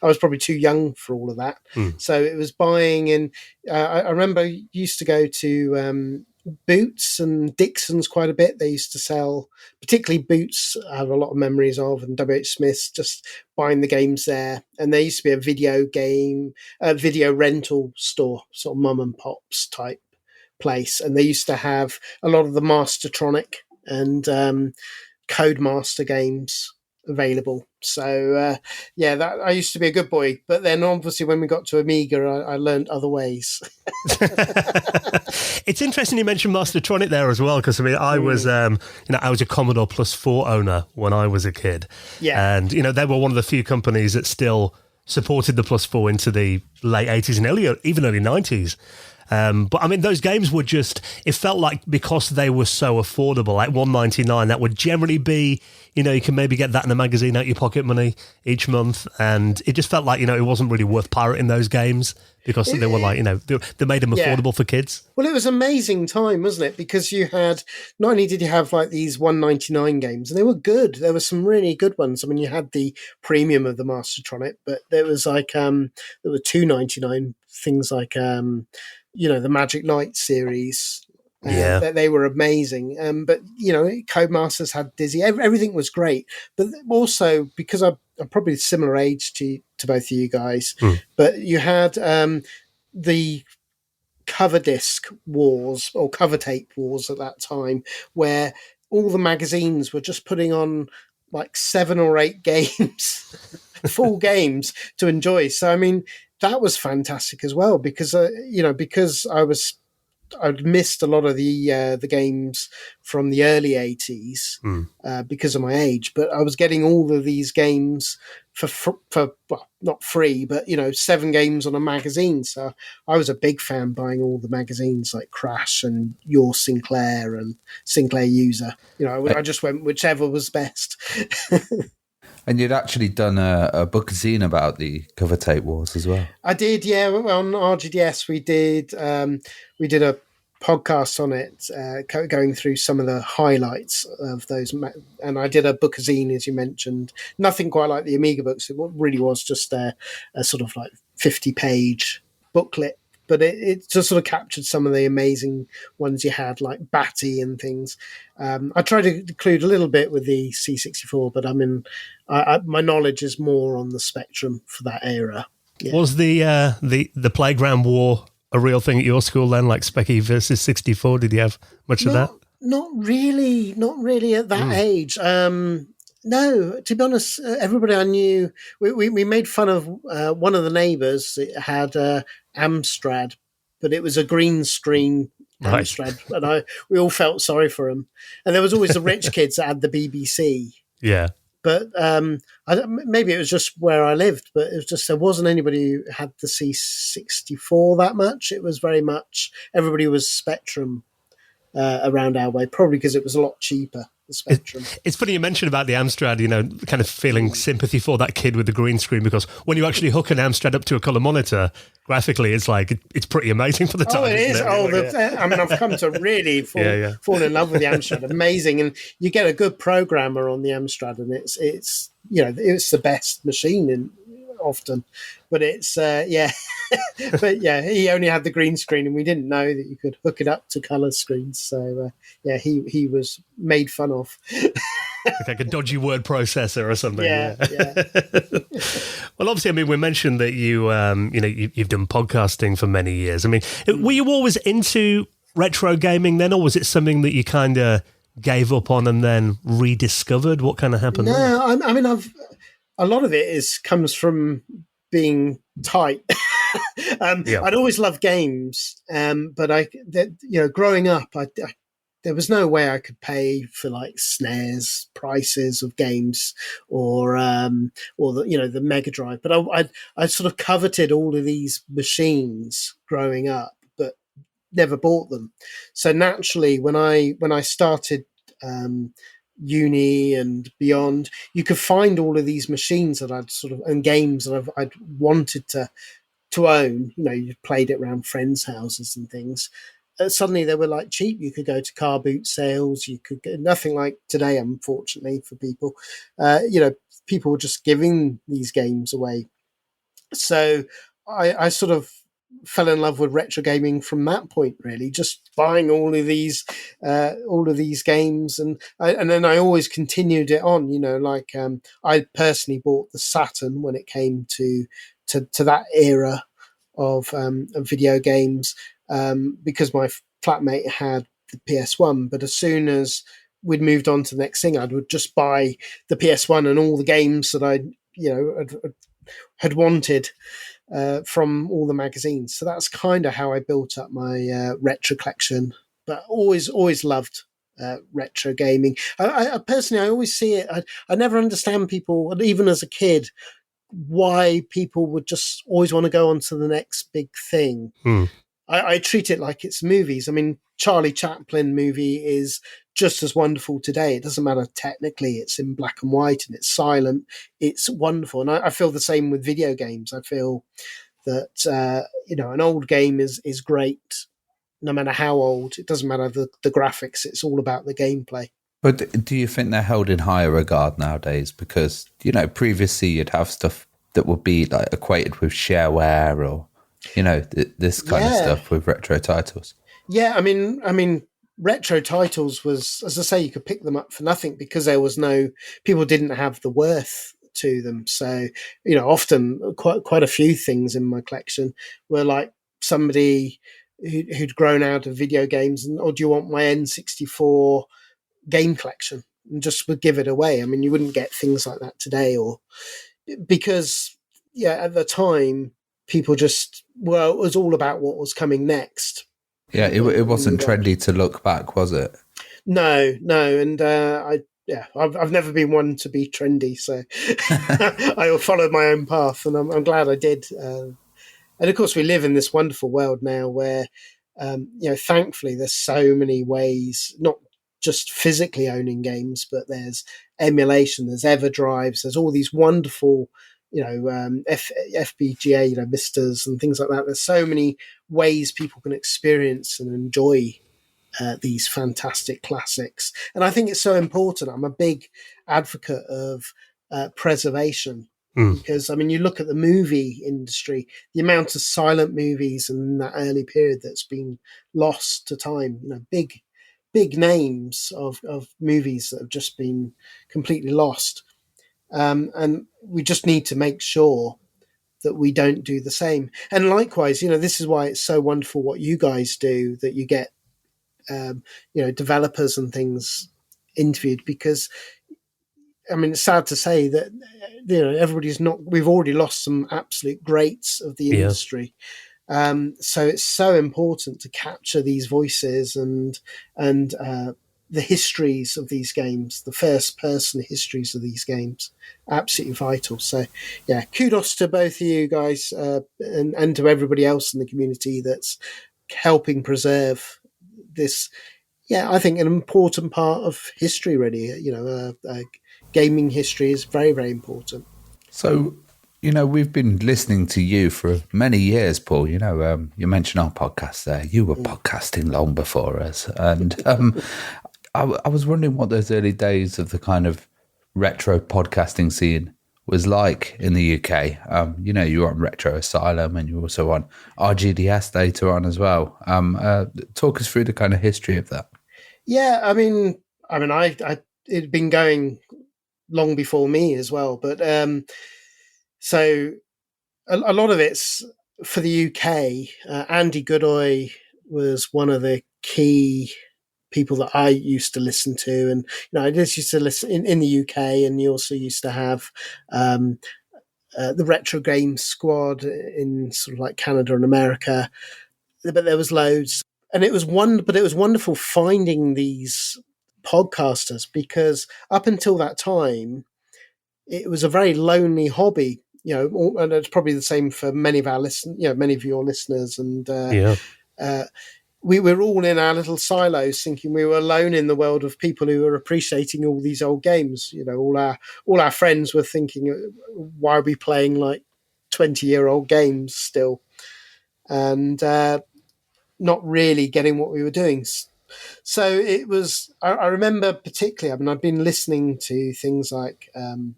I was probably too young for all of that. So it was buying, and I remember I used to go to Boots and Dixon's quite a bit. They used to sell, particularly Boots, I have a lot of memories of, and WH Smith's, just buying the games there. And there used to be a video rental store, sort of mum and pops type place. And they used to have a lot of the Mastertronic and Codemaster games available. So that I used to be a good boy, but then obviously when we got to Amiga, I learned other ways. It's interesting you mentioned Mastertronic there as well, because I mean I was I was a Commodore Plus 4 owner when I was a kid, and they were one of the few companies that still supported the Plus 4 into the late 80s and even early 90s. But I mean, those games were just, it felt like because they were so affordable, like $1.99, that would generally be, you can maybe get that in a magazine out your pocket money each month. And it just felt like, it wasn't really worth pirating those games because they were like, they made them affordable for kids. Well, it was an amazing time, wasn't it? Because you had, not only did you have like these $1.99 games, and they were good. There were some really good ones. I mean, you had the premium of the Mastertronic, but there was like, there were $2.99 things like, the Magic Knight series. They were amazing. But, Codemasters had Dizzy. Everything was great. But also, because I'm probably a similar age to both of you guys, but you had the cover disc wars or cover tape wars at that time, where all the magazines were just putting on like 7 or 8 games, full games to enjoy. So, I mean, that was fantastic as well because because I'd missed a lot of the games from the early 80s because of my age, but I was getting all of these games for well, not free, but 7 games on a magazine. So I was a big fan buying all the magazines like Crash and Your Sinclair and Sinclair User. I just went whichever was best. And you'd actually done a book zine about the cover tape wars as well. I did, yeah. On RGDS, we did a podcast on it, going through some of the highlights of those. And I did a book zine, as you mentioned. Nothing quite like the Amiga books. It really was just a sort of like 50-page booklet. But it just sort of captured some of the amazing ones you had, like Batty and things. I tried to include a little bit with the C64, but I mean, my knowledge is more on the Spectrum for that era. Yeah. Was the playground war a real thing at your school then, like Specky versus 64? Did you have much of that? Not really at that age. No, to be honest, everybody I knew, we made fun of one of the neighbours. It had Amstrad, but it was a green screen Amstrad, and we all felt sorry for him. And there was always the rich kids that had the BBC. Yeah. But maybe it was just where I lived, but it was just there wasn't anybody who had the C64 that much. It was very much, everybody was Spectrum around our way, probably because it was a lot cheaper. The Spectrum. It's funny you mentioned about the Amstrad, kind of feeling sympathy for that kid with the green screen, because when you actually hook an Amstrad up to a colour monitor, graphically, it's like, it's pretty amazing for the time. Oh, it is. I mean, I've come to really fall in love with the Amstrad. Amazing. And you get a good programmer on the Amstrad, and it's it's the best machine often. But it's, but yeah, he only had the green screen, and we didn't know that you could hook it up to colour screens. So, he was made fun of. Like a dodgy word processor or something. Yeah. Well, obviously, I mean, we mentioned that you've done podcasting for many years. I mean, were you always into retro gaming then, or was it something that you kind of gave up on and then rediscovered? What kind of happened? No, I mean, a lot of it comes from being tight. I'd always loved games, but growing up, there was no way I could pay for like SNES prices of games or the Mega Drive. But I sort of coveted all of these machines growing up, but never bought them. So naturally, when I started uni and beyond, you could find all of these machines that and games that I'd wanted to own. You played it around friends' houses and things. suddenly they were like cheap. You could go to car boot sales. You could get nothing like today, unfortunately, for people. People were just giving these games away. So I sort of fell in love with retro gaming from that point, really, just buying all of these games, and then I always continued it on. I personally bought the Saturn when it came to that era of video games, because my flatmate had the PS1. But as soon as we'd moved on to the next thing, I would just buy the PS1 and all the games that I had wanted from all the magazines. So that's kind of how I built up my retro collection. But always loved retro gaming. I personally, I always see it. I never understand people, even as a kid, why people would just always want to go on to the next big thing. I treat it like it's movies. I mean, Charlie Chaplin movie is just as wonderful today. It doesn't matter technically. It's in black and white and it's silent. It's wonderful. And I feel the same with video games. I feel that, an old game is great, no matter how old. It doesn't matter the graphics. It's all about the gameplay. But do you think they're held in higher regard nowadays? Because, previously you'd have stuff that would be like equated with shareware or, this kind of stuff with retro titles. Yeah, I mean, retro titles was, as I say, you could pick them up for nothing because people didn't have the worth to them. So, often quite a few things in my collection were like somebody who'd grown out of video games and, do you want my N64 game collection? And just would give it away. I mean, you wouldn't get things like that today, or because, at the time, people it was all about what was coming next. Yeah, it wasn't trendy to look back, was it? No, and I've never been one to be trendy, so I followed my own path, and I'm glad I did. And of course, we live in this wonderful world now where, thankfully, there's so many ways, not just physically owning games, but there's emulation, there's EverDrives, there's all these wonderful, FPGA, misters and things like that. There's so many ways people can experience and enjoy these fantastic classics. And I think it's so important. I'm a big advocate of preservation because, you look at the movie industry, the amount of silent movies in that early period that's been lost to time, big names of movies that have just been completely lost. And we just need to make sure that we don't do the same. And likewise, this is why it's so wonderful what you guys do, that you get, developers and things interviewed, because, it's sad to say that, we've already lost some absolute greats of the industry. So it's so important to capture these voices and the histories of these games, the first person histories of these games, absolutely vital. So kudos to both of you guys and to everybody else in the community that's helping preserve this. I think an important part of history, really. Gaming history is very, very important. So, we've been listening to you for many years, Paul. You mentioned our podcast there. You were podcasting long before us. And I was wondering what those early days of the kind of retro podcasting scene was like in the UK. You were on Retro Asylum and you were also on RGDS later on as well. Talk us through the kind of history of that. Yeah, I it'd been going long before me as well, but so a lot of it's for the UK. Andy Goodoi was one of the key people that I used to listen to, and I just used to listen in the UK, and you also used to have the Retro Game Squad in sort of like Canada and America, but there was loads, and it was wonderful finding these podcasters, because up until that time it was a very lonely hobby, and it's probably the same for many of our many of your listeners, and we were all in our little silos thinking we were alone in the world of people who were appreciating all these old games. All our friends were thinking, why are we playing like 20-year-old games still? And not really getting what we were doing. So it was, I remember particularly, I mean, I've been listening to things like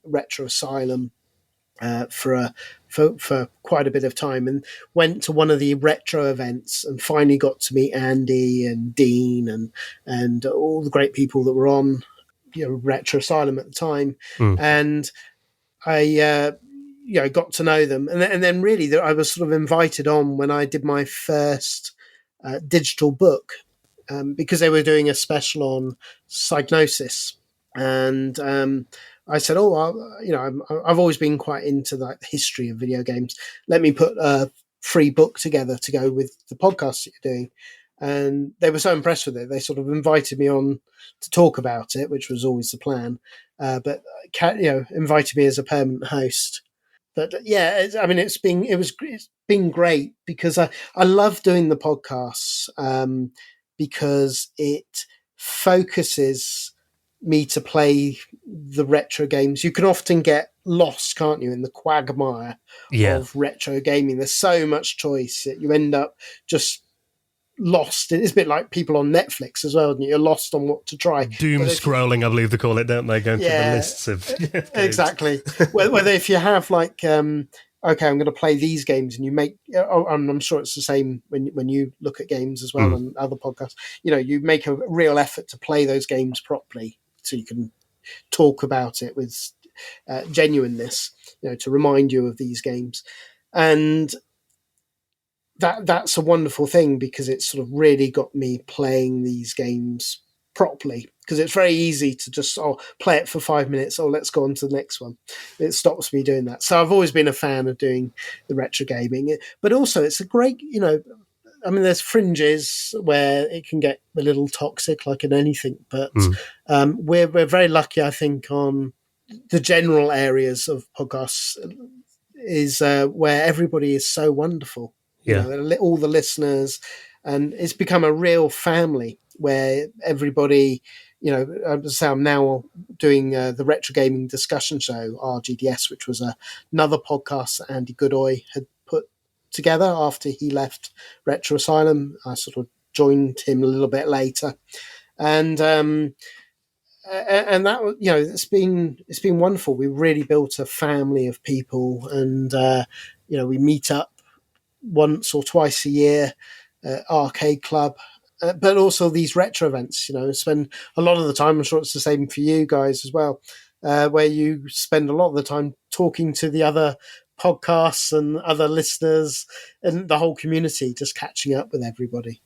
Retro Asylum for quite a bit of time, and went to one of the retro events and finally got to meet Andy and Dean and all the great people that were on, Retro Asylum at the time. And I got to know them, and then really I was sort of invited on when I did my first digital book, because they were doing a special on Psygnosis. And I said, I've always been quite into the history of video games. Let me put a free book together to go with the podcast that you're doing. And they were so impressed with it. They sort of invited me on to talk about it, which was always the plan. But invited me as a permanent host. But yeah, it's been great because I love doing the podcasts, because it focuses me to play the retro games. You can often get lost, can't you, in the quagmire of retro gaming. There's so much choice that you end up just lost. It's a bit like people on Netflix as well, isn't it? You're lost on what to try. Doom scrolling, I believe they call it, don't they? Going through the lists of exactly. Whether if you have like okay, I'm going to play these games, and you make. I'm sure it's the same when you look at games as well on other podcasts. You make a real effort to play those games properly, so you can talk about it with genuineness. To remind you of these games, and that's a wonderful thing because it's sort of really got me playing these games properly. Because it's very easy to just play it for 5 minutes. Let's go on to the next one. It stops me doing that. So I've always been a fan of doing the retro gaming, but also it's a great, there's fringes where it can get a little toxic, like in anything. But we're very lucky, I think, on the general areas of podcasts is where everybody is so wonderful. All the listeners, and it's become a real family where everybody. I'm now doing the Retro Gaming Discussion Show, RGDS, which was another podcast that Andy Goodoy had put together after he left Retro Asylum. I sort of joined him a little bit later, and that it's been wonderful. We really built a family of people, and we meet up once or twice a year, arcade club. But also these retro events, spend a lot of the time, I'm sure it's the same for you guys as well, where you spend a lot of the time talking to the other podcasts and other listeners and the whole community, just catching up with everybody.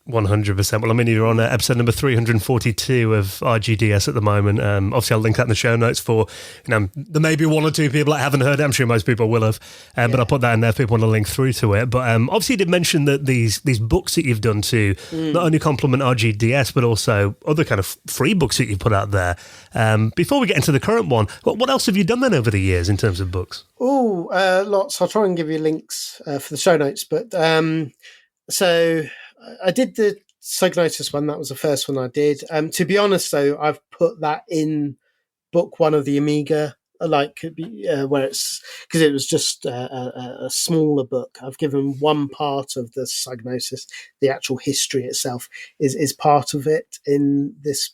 100%. Well, you're on episode number 342 of RGDS at the moment. Obviously, I'll link that in the show notes for, there may be one or two people that haven't heard it. I'm sure most people will have, but I'll put that in there if people want to link through to it. But obviously, you did mention that these books that you've done to not only complement RGDS, but also other kind of free books that you've put out there. Before we get into the current one, what else have you done then over the years in terms of books? Lots. I'll try and give you links for the show notes. But so I did the Psygnosis one. That was the first one I did. To be honest, though, I've put that in book one of the Amiga, where it's because it was just a smaller book. I've given one part of the Psygnosis, the actual history itself is part of it in this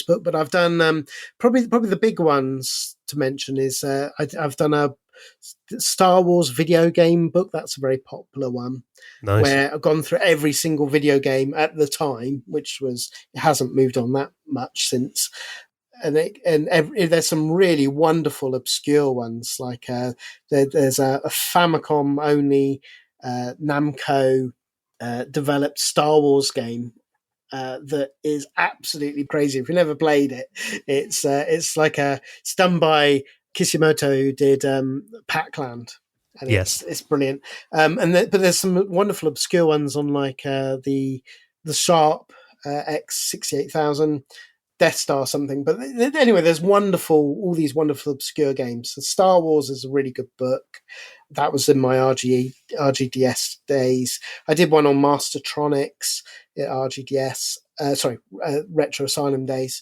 book. But I've done probably the big ones to mention is I've done a Star Wars video game book. That's a very popular one. Nice. Where I've gone through every single video game at the time, it hasn't moved on that much since. And there's some really wonderful obscure ones, like there's a Famicom only Namco developed Star Wars game that is absolutely crazy. If you've never played it, it's done by Kishimoto, who did Pac-Land. And yes, it's brilliant. But there's some wonderful obscure ones on like the Sharp X68000, Death Star something. But anyway, there's all these wonderful obscure games. So Star Wars is a really good book. That was in my RGDS days. I did one on Mastertronics at RGDS. Retro Asylum days.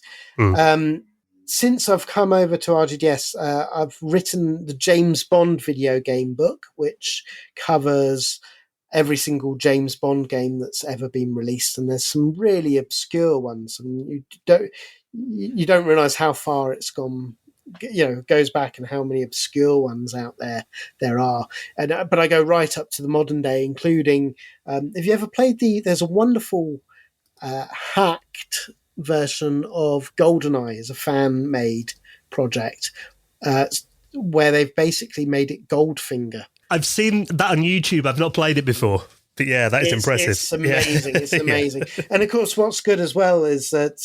Since I've come over to RGDS, I've written the James Bond video game book, which covers every single James Bond game that's ever been released, and there's some really obscure ones, and you don't realize how far it's gone, goes back, and how many obscure ones out there are. And but I go right up to the modern day, including have you ever played there's a wonderful hacked version of GoldenEye, as a fan made project, where they've basically made it Goldfinger. I've seen that on YouTube. I've not played it before, but yeah, that is impressive. It's amazing. It's amazing. Yeah. And of course, what's good as well is that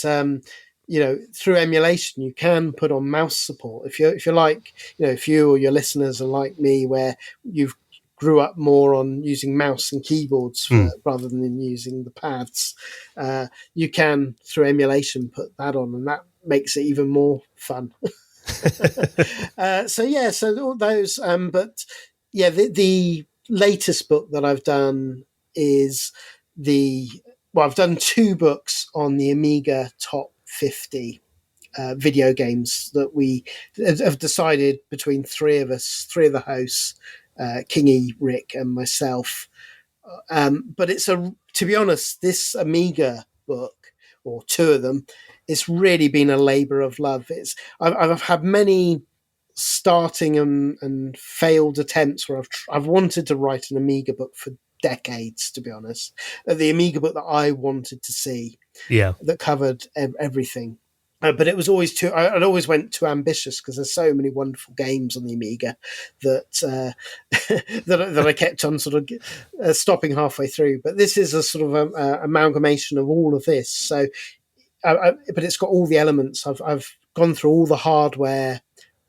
through emulation, you can put on mouse support. If you're like, if you or your listeners are like me, where you've grew up more on using mouse and keyboards rather than using the pads, you can, through emulation, put that on, and that makes it even more fun. So all those, but yeah, the latest book that I've done is I've done 2 books on the Amiga top 50 video games that we have decided between 3 of the hosts, Kingy, Rick, and myself. But to be honest, this Amiga book, or 2 of them, it's really been a labour of love. I've had many starting and failed attempts where I've wanted to write an Amiga book for decades, to be honest. The Amiga book that I wanted to see, that covered everything. But it was always I'd always went too ambitious, because there's so many wonderful games on the Amiga that that I kept on sort of stopping halfway through. But this is a sort of amalgamation of all of this. So, but it's got all the elements. I've gone through all the hardware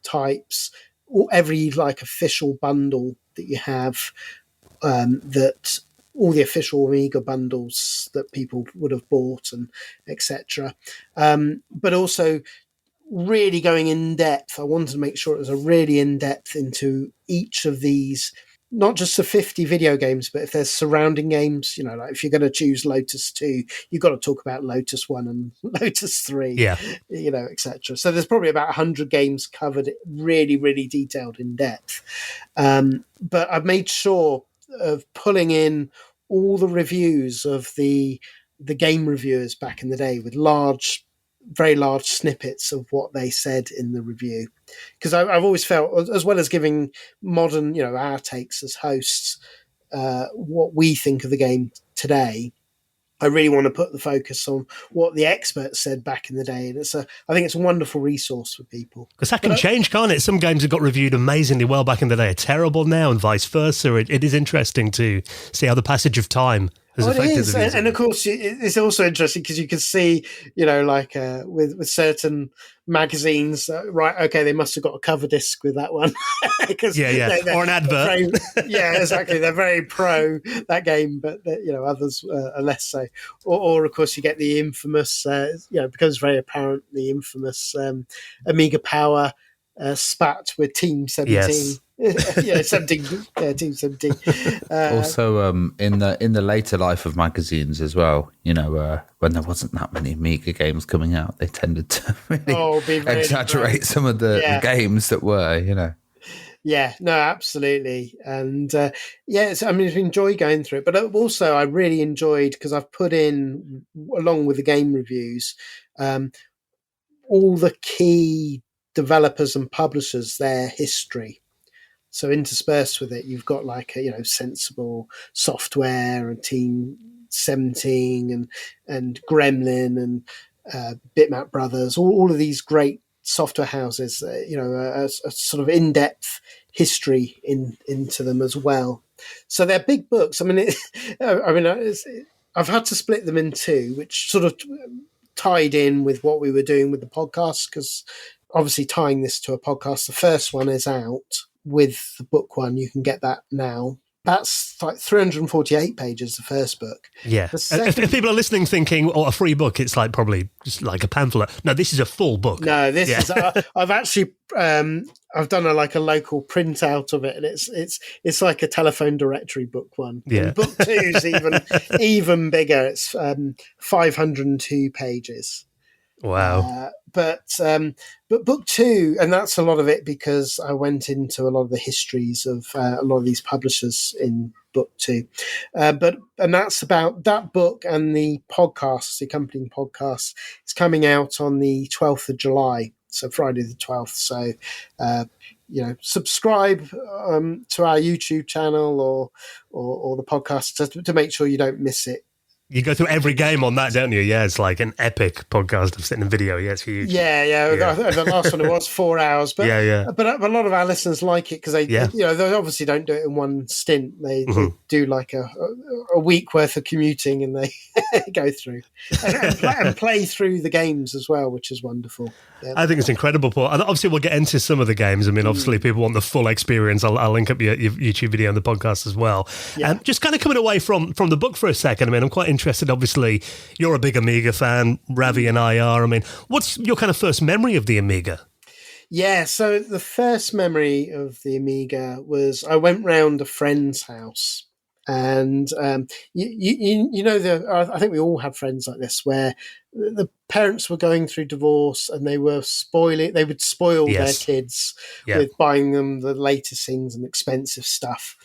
types, every like official bundle that you have, that all the official Amiga bundles that people would have bought, and etc. But also really going in depth. I wanted to make sure it was a really in depth into each of these, not just the 50 video games, but if there's surrounding games, like if you're going to choose Lotus 2, you've got to talk about Lotus 1 and Lotus 3, etc. So there's probably about 100 games covered, really, really detailed in depth. But I've made sure of pulling in all the reviews of the game reviewers back in the day, with very large snippets of what they said in the review, because I've always felt, as well as giving modern, our takes as hosts, what we think of the game today, I really want to put the focus on what the experts said back in the day. And I think it's a wonderful resource for people. Because that can change, can't it? Some games that got reviewed amazingly well back in the day are terrible now, and vice versa. It is interesting to see how the passage of time has affected the music. And of course, it's also interesting because you can see, with certain magazines, right, okay, they must have got a cover disc with that one. Or an advert. Exactly. They're very pro that game, but others are less so. Or of course, you get the infamous, becomes very apparent, the infamous Amiga Power spat with Team 17. Yes. 17. Team 17. Also, in the later life of magazines as well, when there wasn't that many Amiga games coming out, they tended to really exaggerate some of the games that were, Yeah, no, absolutely. And I've enjoyed going through it, but also I really enjoyed, because I've put in, along with the game reviews, all the key developers and publishers, their history. So interspersed with it, you've got like Sensible Software and Team 17 and Gremlin and Bitmap Brothers, all of these great software houses, a sort of in-depth history into them as well. So they're big books. I've had to split them in 2, which sort of tied in with what we were doing with the podcast, because obviously tying this to a podcast, the first one is out with the book one. You can get that now. That's like 348 pages, the first book. Yeah. If people are listening thinking, a free book, it's like probably just like a pamphlet. No, this is a full book. No, this is. I've actually I've done a local printout of it, and it's like a telephone directory book one. Yeah. And book 2 is even bigger. It's 502 pages. Wow. But book two, and that's a lot of it because I went into a lot of the histories of a lot of these publishers in book two. And that's about that book and the podcast, the accompanying podcast. It's coming out on the 12th of July, so Friday the 12th. So, subscribe to our YouTube channel or the podcast to make sure you don't miss it. You go through every game on that, don't you? Yeah, it's like an epic podcast of sitting in video. Yeah, it's huge. Yeah. The last one, it was 4 hours. But but a lot of our listeners like it because they obviously don't do it in one stint. They do like a week worth of commuting, and they go through and play through the games as well, which is wonderful. Yeah. I think it's incredible, Paul. And obviously, we'll get into some of the games. I mean, obviously, people want the full experience. I'll link up your YouTube video and the podcast as well. Yeah. Just kind of coming away from the book for a second. I mean, I'm quite interested. Obviously, you're a big Amiga fan. Ravi and I are. I mean, what's your kind of first memory of the Amiga? Yeah, so the first memory of the Amiga was I went round a friend's house. And I think we all had friends like this where the parents were going through divorce and they would spoil their kids with buying them the latest things and expensive stuff.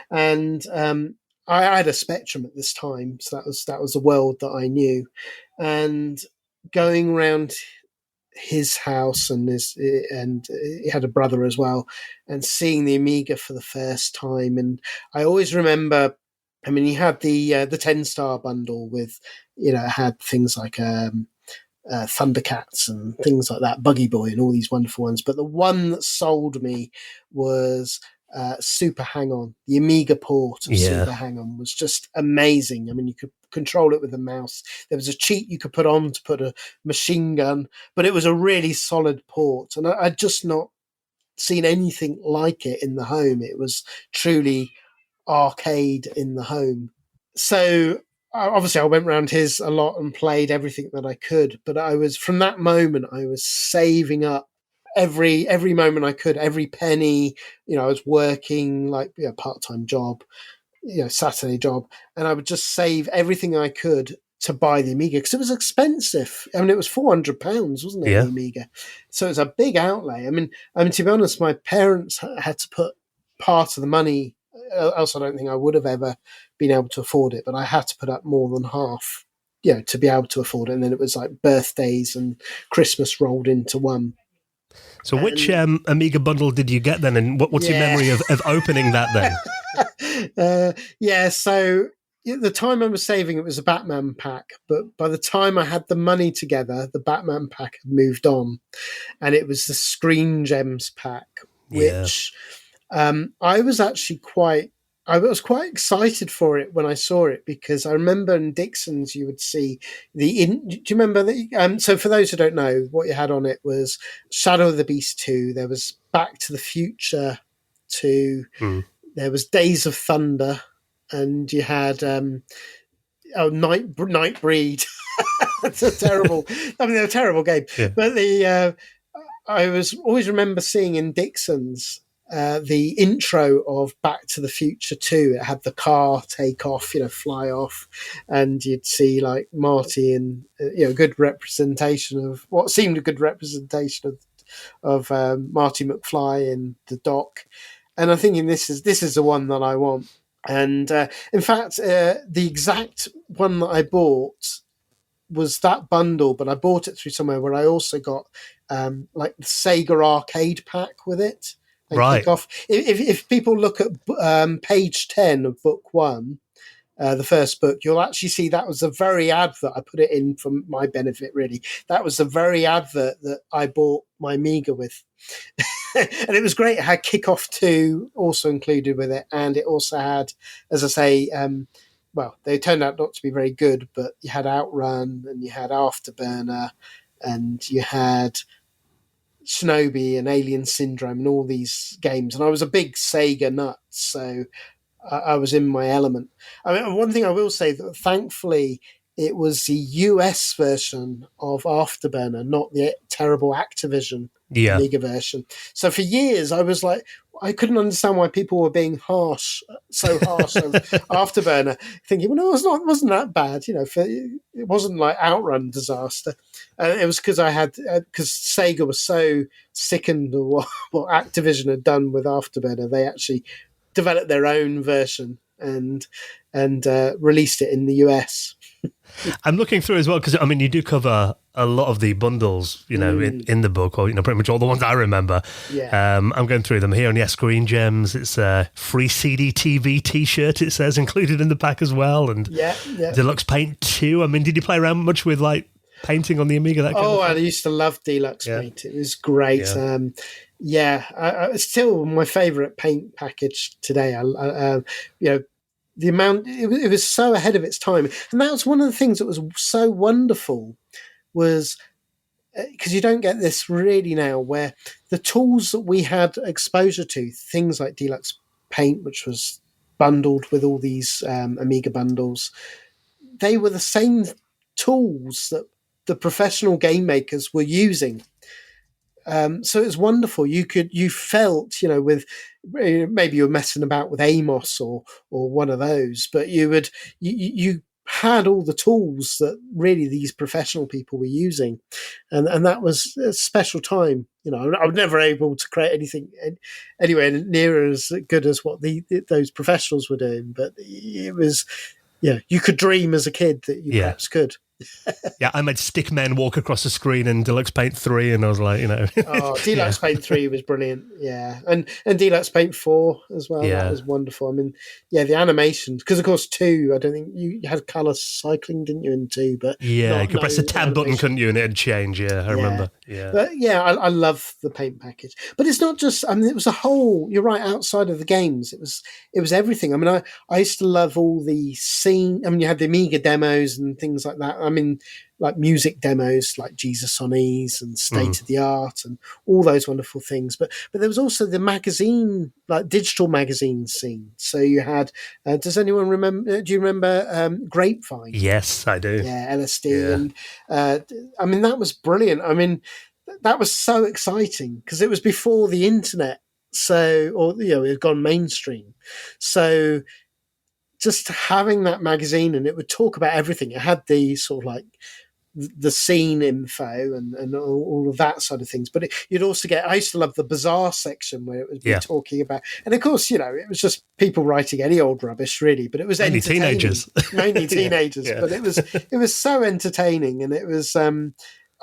And I had a Spectrum at this time, so that was the world that I knew. And going around his house and he had a brother as well, and seeing the Amiga for the first time. And I always remember, I mean, he had the 10-star bundle with, it had things like Thundercats and things like that, Buggy Boy and all these wonderful ones. But the one that sold me was Super Hang-On. The Amiga port of Super Hang-On was just amazing. I mean, you could control it with a mouse. There was a cheat you could put on to put a machine gun, but it was a really solid port. And I'd just not seen anything like it in the home. It was truly arcade in the home. So obviously I went around his a lot and played everything that I could, but from that moment I was saving up every moment I could, every penny. I was working like a part-time job, Saturday job, and I would just save everything I could to buy the Amiga because it was expensive. I mean, it was £400, wasn't it? The Amiga, so it was a big outlay. I mean, to be honest, my parents had to put part of the money. Else I don't think I would have ever been able to afford it, but I had to put up more than half, to be able to afford it. And then it was like birthdays and Christmas rolled into one. So which Amiga bundle did you get then? And what's your memory of opening that then? So at the time I was saving, it was a Batman pack. But by the time I had the money together, the Batman pack had moved on. And it was the Screen Gems pack, which... I was actually quite excited for it when I saw it because I remember in Dixon's you would see do you remember that? So for those who don't know, what you had on it was Shadow of the Beast 2. There was Back to the Future 2. There was Days of Thunder, and you had Nightbreed. That's a terrible. I mean, they're a terrible game. Yeah. But I was always remember seeing in Dixon's. The intro of Back to the Future 2, it had the car take off, fly off, and you'd see like Marty and good representation of what seemed a good representation of Marty McFly and the Doc. And I'm thinking this is the one that I want. And in fact, the exact one that I bought was that bundle, but I bought it through somewhere where I also got like the Sega arcade pack with it. Right. If people look at page 10 of book 1, the first book, you'll actually see that was the very advert. I put it in for my benefit, really. That was the very advert that I bought my Amiga with. And it was great. It had Kickoff 2 also included with it. And it also had, as I say, they turned out not to be very good, but you had Outrun and you had Afterburner and you had Shinobi and Alien Syndrome and all these games. And I was a big Sega nut, so I was in my element. I mean, one thing I will say that thankfully it was the US version of Afterburner, not the terrible Activision Yeah. Amiga version. So for years, I was like, I couldn't understand why people were being so harsh of Afterburner, thinking, well, no, it wasn't that bad, it wasn't like Outrun disaster. It was because because Sega was so sickened of what Activision had done with Afterburner, they actually developed their own version and released it in the US. I'm looking through as well because I mean you do cover a lot of the bundles, in the book, or pretty much all the ones I remember. Yeah. I'm going through them here, and Screen Gems. It's a free CD TV T-shirt. It says included in the pack as well, and Deluxe Paint 2. I mean, did you play around much with like painting on the Amiga? That kind of thing? I used to love Deluxe Paint. It was great. Yeah. It's still my favourite paint package today. The amount it was so ahead of its time, and that was one of the things that was so wonderful, was because you don't get this really now, where the tools that we had exposure to, things like Deluxe Paint, which was bundled with all these Amiga bundles, they were the same tools that the professional game makers were using. So it was wonderful. You felt, with maybe you were messing about with Amos or one of those, but you had all the tools that really these professional people were using, and that was a special time. I was never able to create anything anywhere near as good as what those professionals were doing, but it was, you could dream as a kid that you perhaps could. Yeah, I made stickmen walk across the screen in Deluxe Paint 3, and I was like, Deluxe Paint 3 was brilliant, and Deluxe Paint 4 as well. That was wonderful. I mean, the animations, because of course 2, I don't think you had colour cycling, didn't you, in 2? But you could press the tab button, couldn't you, and it'd change. I remember. But I love the paint package. But it's not just. I mean, it was a whole. You're right. Outside of the games, it was everything. I mean, I used to love all the scene. I mean, you had the Amiga demos and things like that. I mean, like music demos, like Jesus on Ease and State of the Art and all those wonderful things. But there was also the magazine, like digital magazine scene. So you had. Does anyone remember? Do you remember Grapevine? Yes, I do. Yeah, LSD. And I mean, that was brilliant. I mean, that was so exciting because it was before the internet. So, it had gone mainstream. So just having that magazine, and it would talk about everything. It had the sort of like the scene info and all of that sort of things. But you'd also get, I used to love the bizarre section where it would be talking about, and of course, it was just people writing any old rubbish really, but it was mainly teenagers. Mainly teenagers, but it was so entertaining, and it was,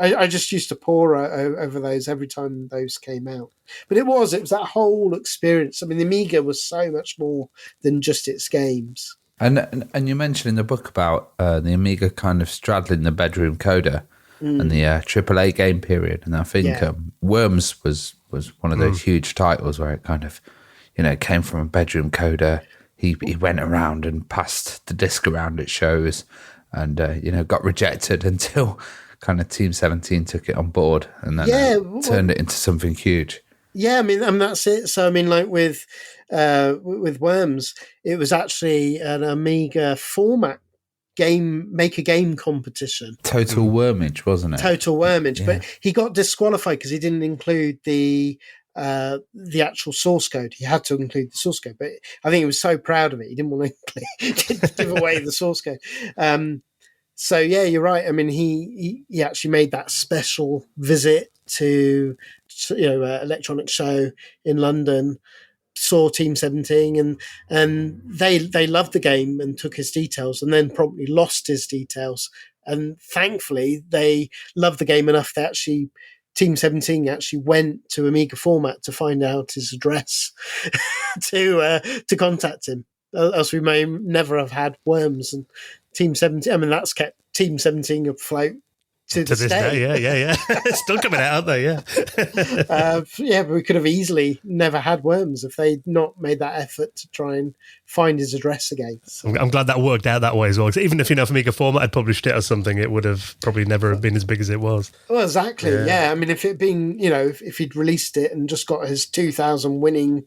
I just used to pore over those every time those came out. But it was that whole experience. I mean, the Amiga was so much more than just its games. And you mentioned in the book about the Amiga kind of straddling the bedroom coder and the AAA game period. And I think Worms was one of those huge titles where it kind of, came from a bedroom coder. He went around and passed the disc around at shows and, got rejected until kind of Team 17 took it on board and then turned it into something huge. Yeah, I mean, that's it. So, I mean, like with Worms, it was actually an Amiga format make a game competition. Total Wormage, wasn't it? Total Wormage, but he got disqualified because he didn't include the actual source code. He had to include the source code, but I think he was so proud of it, he didn't want to give away the source code. So yeah, you're right. I mean, he actually made that special visit to electronic show in London, saw Team 17, and they loved the game and took his details, and then promptly lost his details. And thankfully, they loved the game enough that Team 17 actually went to Amiga Format to find out his address to contact him. Else we may never have had Worms. And Team 17, I mean, that's kept Team 17 afloat to this day. Yeah. Still coming out, aren't they? Yeah. But we could have easily never had Worms if they'd not made that effort to try and find his address again. So. I'm glad that worked out that way as well. 'Cause even if, if Amiga Format had published it or something, it would have probably never have been as big as it was. Well, exactly. Yeah. I mean, if it'd been, if he'd released it and just got his 2000 winning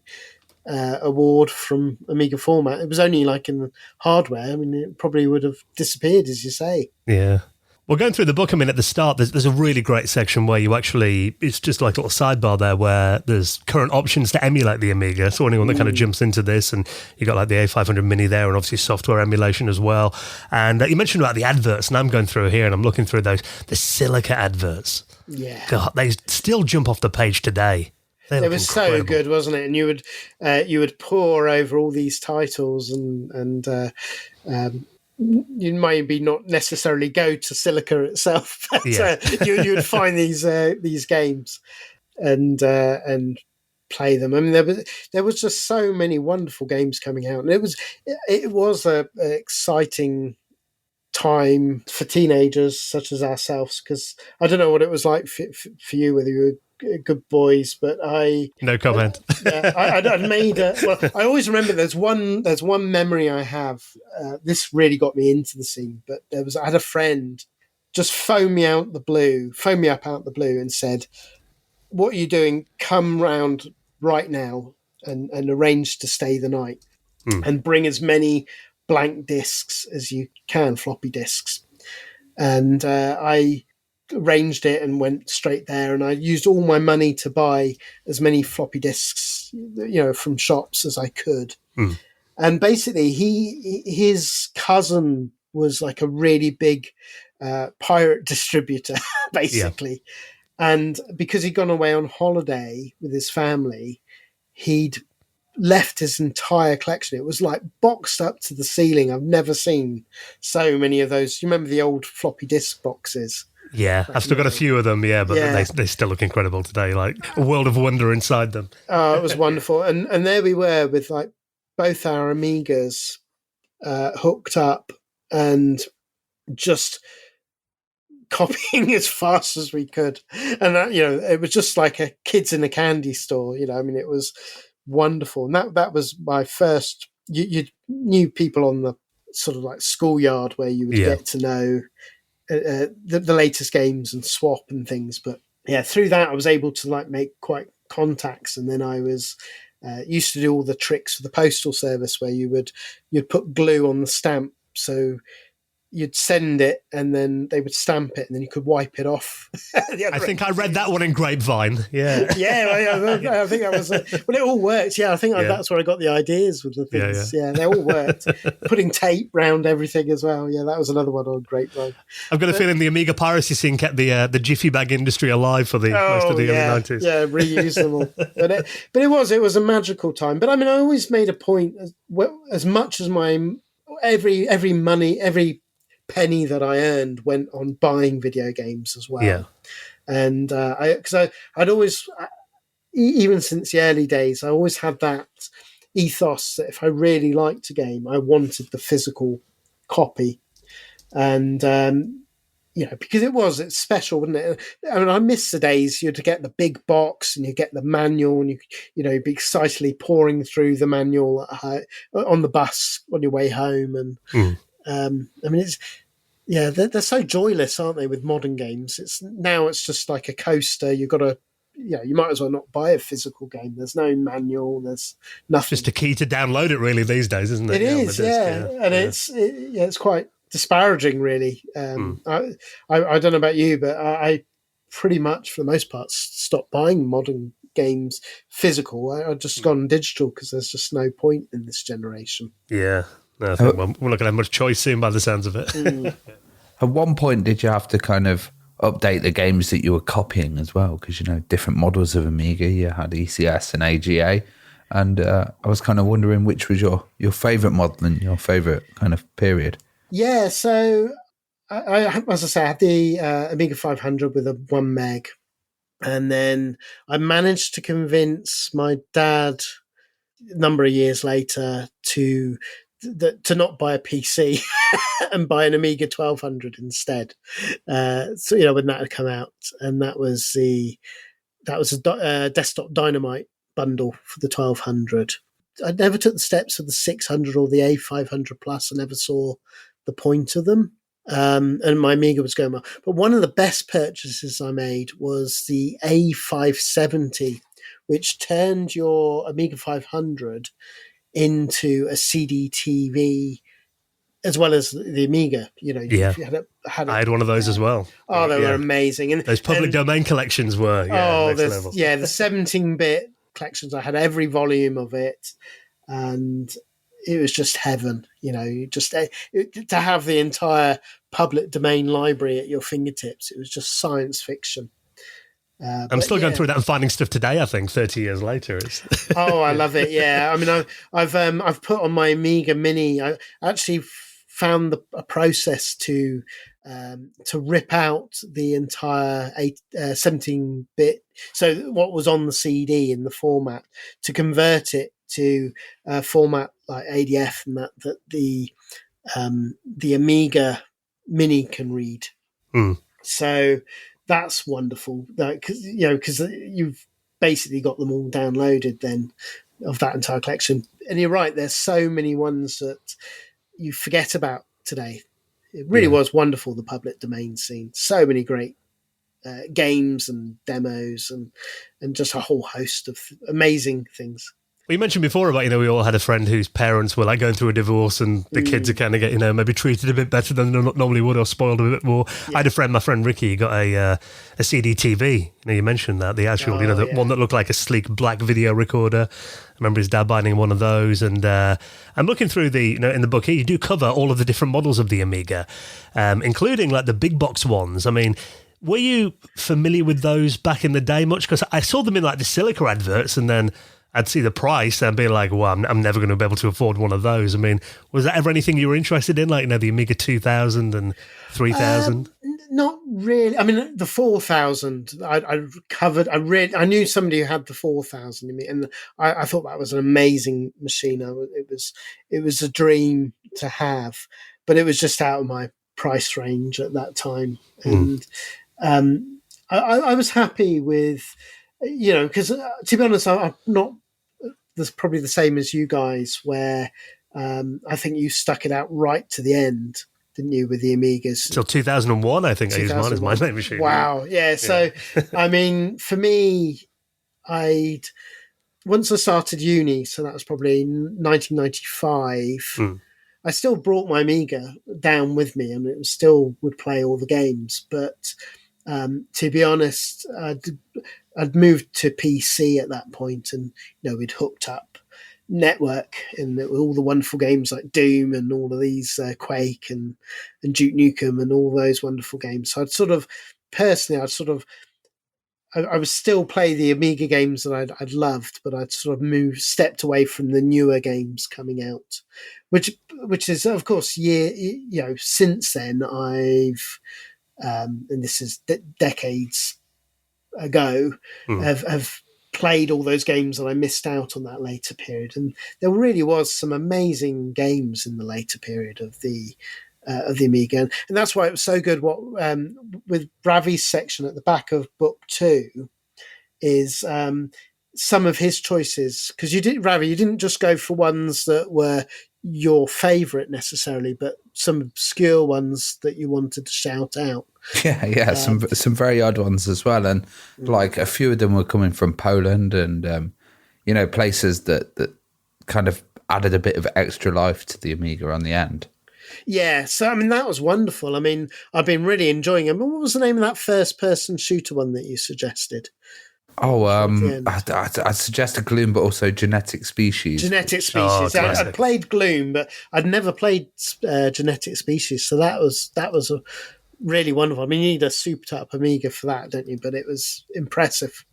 award from Amiga Format, it was only like in the hardware. I mean, it probably would have disappeared, as you say. Yeah. Well, going through the book, I mean, at the start, there's a really great section where you actually, it's just like a little sidebar there where there's current options to emulate the Amiga. So anyone that kind of jumps into this, and you got like the A500 Mini there, and obviously software emulation as well. And you mentioned about the adverts, and I'm going through here and I'm looking through the Silica adverts. Yeah. God, they still jump off the page today. It was incredible. So good, wasn't it? And you would pore over all these titles and you maybe not necessarily go to Silica itself, but you would find these games and play them. I mean, there was just so many wonderful games coming out, and it was a exciting time for teenagers such as ourselves, because I don't know what it was like for you, whether you were good boys, but no comment. I'd made I always remember there's one memory I have. This really got me into the scene, but I had a friend just phone me up out the blue and said, "What are you doing? Come round right now and arrange to stay the night and bring as many blank discs as you can, floppy discs." And I arranged it and went straight there, and I used all my money to buy as many floppy disks, from shops as I could. And basically his cousin was like a really big pirate distributor, basically. And because he'd gone away on holiday with his family, he'd left his entire collection. It was like boxed up to the ceiling. I've never seen so many of those. You remember the old floppy disk boxes? Yeah, I've still got a few of them, but they still look incredible today, like a world of wonder inside them. Oh, it was wonderful. And there we were with like both our Amigas hooked up and just copying as fast as we could. And that, it was just like a kids in a candy store, I mean, it was wonderful. And that was my first, you knew people on the sort of like schoolyard where you would get to know the latest games and swap and things. But through that I was able to like make quite contacts, and then I was used to do all the tricks for the postal service where you'd put glue on the stamp, so you'd send it and then they would stamp it and then you could wipe it off. I think I read that one in Grapevine. I think that was it all worked. I think that's where I got the ideas with the things. They all worked. Putting tape round everything as well. That was another one on Grapevine. I've got a feeling the Amiga piracy scene kept the jiffy bag industry alive for most of the early 90s. Reuse them all. But it was a magical time. But I mean, I always made a point, as much as my every money, every penny that I earned went on buying video games as well. And because I'd always, even since the early days, I always had that ethos that if I really liked a game, I wanted the physical copy. And because it's special, wouldn't it? I mean, I miss the days you'd get the big box and you get the manual, and you'd be excitedly pouring through the manual on the bus on your way home. And I mean, they're so joyless, aren't they, with modern games? It's just like a coaster. You've got to, you might as well not buy a physical game. There's no manual. There's nothing. Just a key to download it, really, these days, isn't it? It is, and it's quite disparaging, really. I don't know about you, but I pretty much, for the most part, stopped buying modern games physical. I've just gone digital because there's just no point in this generation. Yeah. No, I think we're not going to have much choice soon by the sounds of it. At one point, did you have to kind of update the games that you were copying as well? Because, different models of Amiga, you had ECS and AGA. And I was kind of wondering which was your favourite model and your favourite kind of period. Yeah, so I as I say, I had the Amiga 500 with a 1 meg. And then I managed to convince my dad a number of years later to not buy a PC and buy an Amiga 1200 instead. So when that had come out, and that was a desktop dynamite bundle for the 1200. I never took the steps of the 600 or the A500 plus. I never saw the point of them. And my Amiga was going well. But one of the best purchases I made was the A570, which turned your Amiga 500 into a CDTV as well as the Amiga. You know, Yeah. you had I had one of those as well. Oh, they Yeah. were amazing. And those public domain collections were next level. Yeah, the 17-bit collections. I had every volume of it, and it was just heaven. You know, just to have the entire public domain library at your fingertips. It was just science fiction. I'm still going through that and finding stuff today. I think 30 years later, Oh, I love it. Yeah, I mean, I've put on my Amiga Mini. I actually found a process to rip out the entire 17-bit. So what was on the CD in the format, to convert it to a format like ADF, and that the Amiga Mini can read. So that's wonderful, because you've basically got them all downloaded then, of that entire collection. And you're right, there's so many ones that you forget about today. It really was wonderful, the public domain scene. So many great games and demos and just a whole host of amazing things. Well, you mentioned before about, we all had a friend whose parents were like going through a divorce, and the kids are kind of get, maybe treated a bit better than they normally would, or spoiled a bit more. Yeah. I had a friend, my friend Ricky, he got a CD TV. You mentioned that, the actual, one that looked like a sleek black video recorder. I remember his dad buying one of those, and I'm looking through the, in the book here, you do cover all of the different models of the Amiga, including like the big box ones. I mean, were you familiar with those back in the day much? Because I saw them in like the Silica adverts, and then I'd see the price and be like, well, I'm never going to be able to afford one of those. I mean, was that ever anything you were interested in, like, the Amiga 2000 and 3000? Not really. I mean, the 4000, I covered. I knew somebody who had the 4000, and I thought that was an amazing machine. It was a dream to have, but it was just out of my price range at that time. And I was happy with, because to be honest, I'm not. That's probably the same as you guys, where I think you stuck it out right to the end, didn't you, with the Amigas? Till 2001, I think I used mine as my main machine. Wow, yeah. So, I mean, for me, once I started uni, so that was probably 1995, I still brought my Amiga down with me, and it still would play all the games. But to be honest, I'd moved to PC at that point, and we'd hooked up network and all the wonderful games like Doom and all of these Quake and Duke Nukem and all those wonderful games. So I would still play the Amiga games that I'd loved, but I'd sort of stepped away from the newer games coming out, which is of course since then I've and this is decades ago, have played all those games that I missed out on that later period, and there really was some amazing games in the later period of the Amiga, and that's why it was so good. What with Ravi's section at the back of book 2 is some of his choices, because Ravi, you didn't just go for ones that were your favourite necessarily, but some obscure ones that you wanted to shout out. Yeah, some very odd ones as well, and like a few of them were coming from Poland, and places that kind of added a bit of extra life to the Amiga on the end. Yeah, so I mean that was wonderful. I mean, I've been really enjoying it. But what was the name of that first-person shooter one that you suggested? Oh, I suggested Gloom, but also Genetic Species. Genetic Species. I played Gloom, but I'd never played Genetic Species, so that was a really wonderful. I mean, you need a souped-up Amiga for that, don't you? But it was impressive.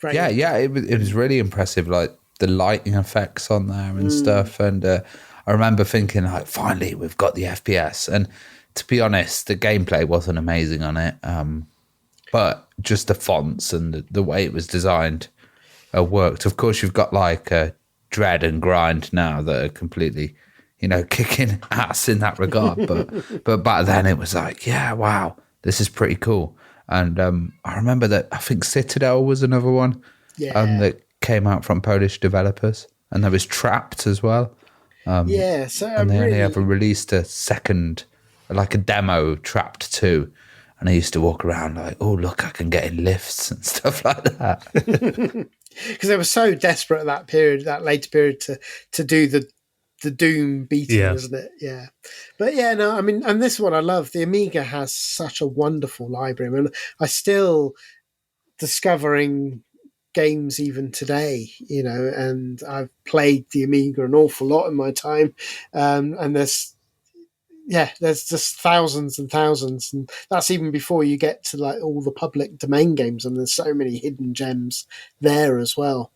It was really impressive, like the lighting effects on there and stuff. And I remember thinking, like, finally, we've got the FPS. And to be honest, the gameplay wasn't amazing on it. But just the fonts and the way it was designed worked. Of course, you've got like Dread and Grind now that are completely, kicking ass in that regard. But back then it was like, yeah, wow, this is pretty cool. And I remember that I think Citadel was another one that came out from Polish developers. And there was Trapped as well. So and they only ever released a second, like a demo, Trapped 2. And I used to walk around like, oh, look, I can get in lifts and stuff like that. Because they were so desperate at that period, that later period, to do the the doom beating, Yeah. isn't it? Yeah. But yeah, no, I mean, and this is what I love. The Amiga has such a wonderful library. I mean, I still discovering games even today, and I've played the Amiga an awful lot in my time. And there's just thousands and thousands, and that's even before you get to like all the public domain games, and there's so many hidden gems there as well.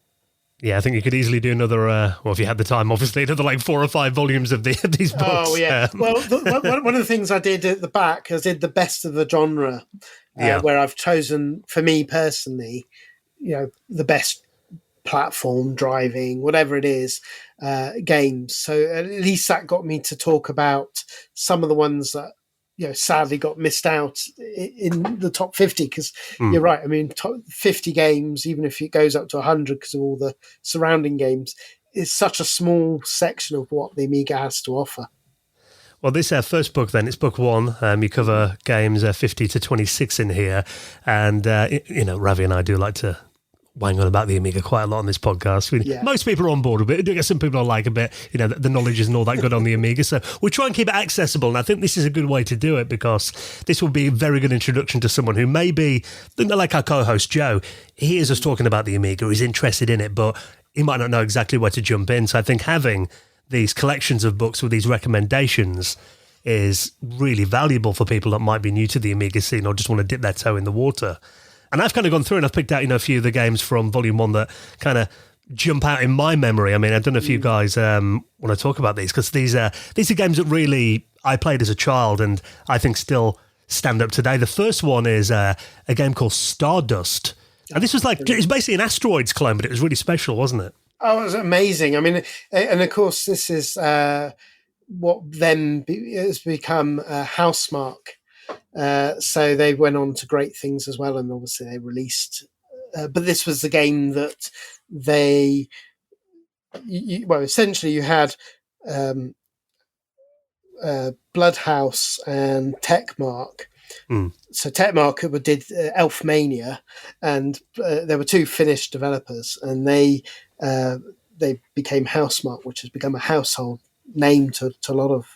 Yeah, I think you could easily do another, well, if you had the time, obviously, another like 4 or 5 volumes of these books. Oh, yeah. Well, one of the things I did at the back, I did the best of the genre, where I've chosen, for me personally, the best platform, driving, whatever it is, games. So at least that got me to talk about some of the ones that, sadly got missed out in the top 50, because you're right. I mean, top 50 games, even if it goes up to 100 because of all the surrounding games, is such a small section of what the Amiga has to offer. Well, this first book, then, it's book 1. You cover games 50 to 26 in here. And, Ravi and I do like to wang on about the Amiga quite a lot on this podcast. Most people are on board with it. We do get some people I like a bit, the knowledge isn't all that good on the Amiga. So we try and keep it accessible. And I think this is a good way to do it, because this will be a very good introduction to someone who may be, like our co-host Joe, he hears us talking about the Amiga, he's interested in it, but he might not know exactly where to jump in. So I think having these collections of books with these recommendations is really valuable for people that might be new to the Amiga scene or just want to dip their toe in the water. And I've kind of gone through and I've picked out, a few of the games from Volume 1 that kind of jump out in my memory. I mean, I don't know if you guys want to talk about these, because these are games that really I played as a child and I think still stand up today. The first one is a game called Stardust. And this was it's basically an asteroids clone, but it was really special, wasn't it? Oh, it was amazing. I mean, and of course, this is what then has become Housemarque. So they went on to great things as well, and obviously they released. But this was the game that essentially you had Bloodhouse and Techmark. So Techmark did Elfmania, and there were 2 Finnish developers, and they became Housemarque, which has become a household name to a lot of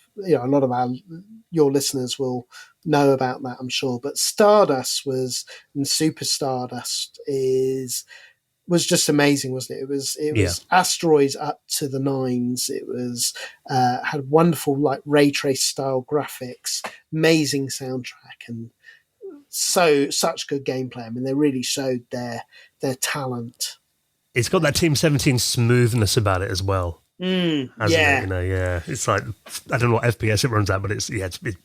your listeners will know about that, I'm sure. But Stardust and Super Stardust was just amazing, wasn't it? It was asteroids up to the nines. It was had wonderful ray trace style graphics, amazing soundtrack, and such good gameplay. I mean, they really showed their talent. It's got that Team 17 smoothness about it as well. It? It's like, I don't know what FPS it runs at, but it's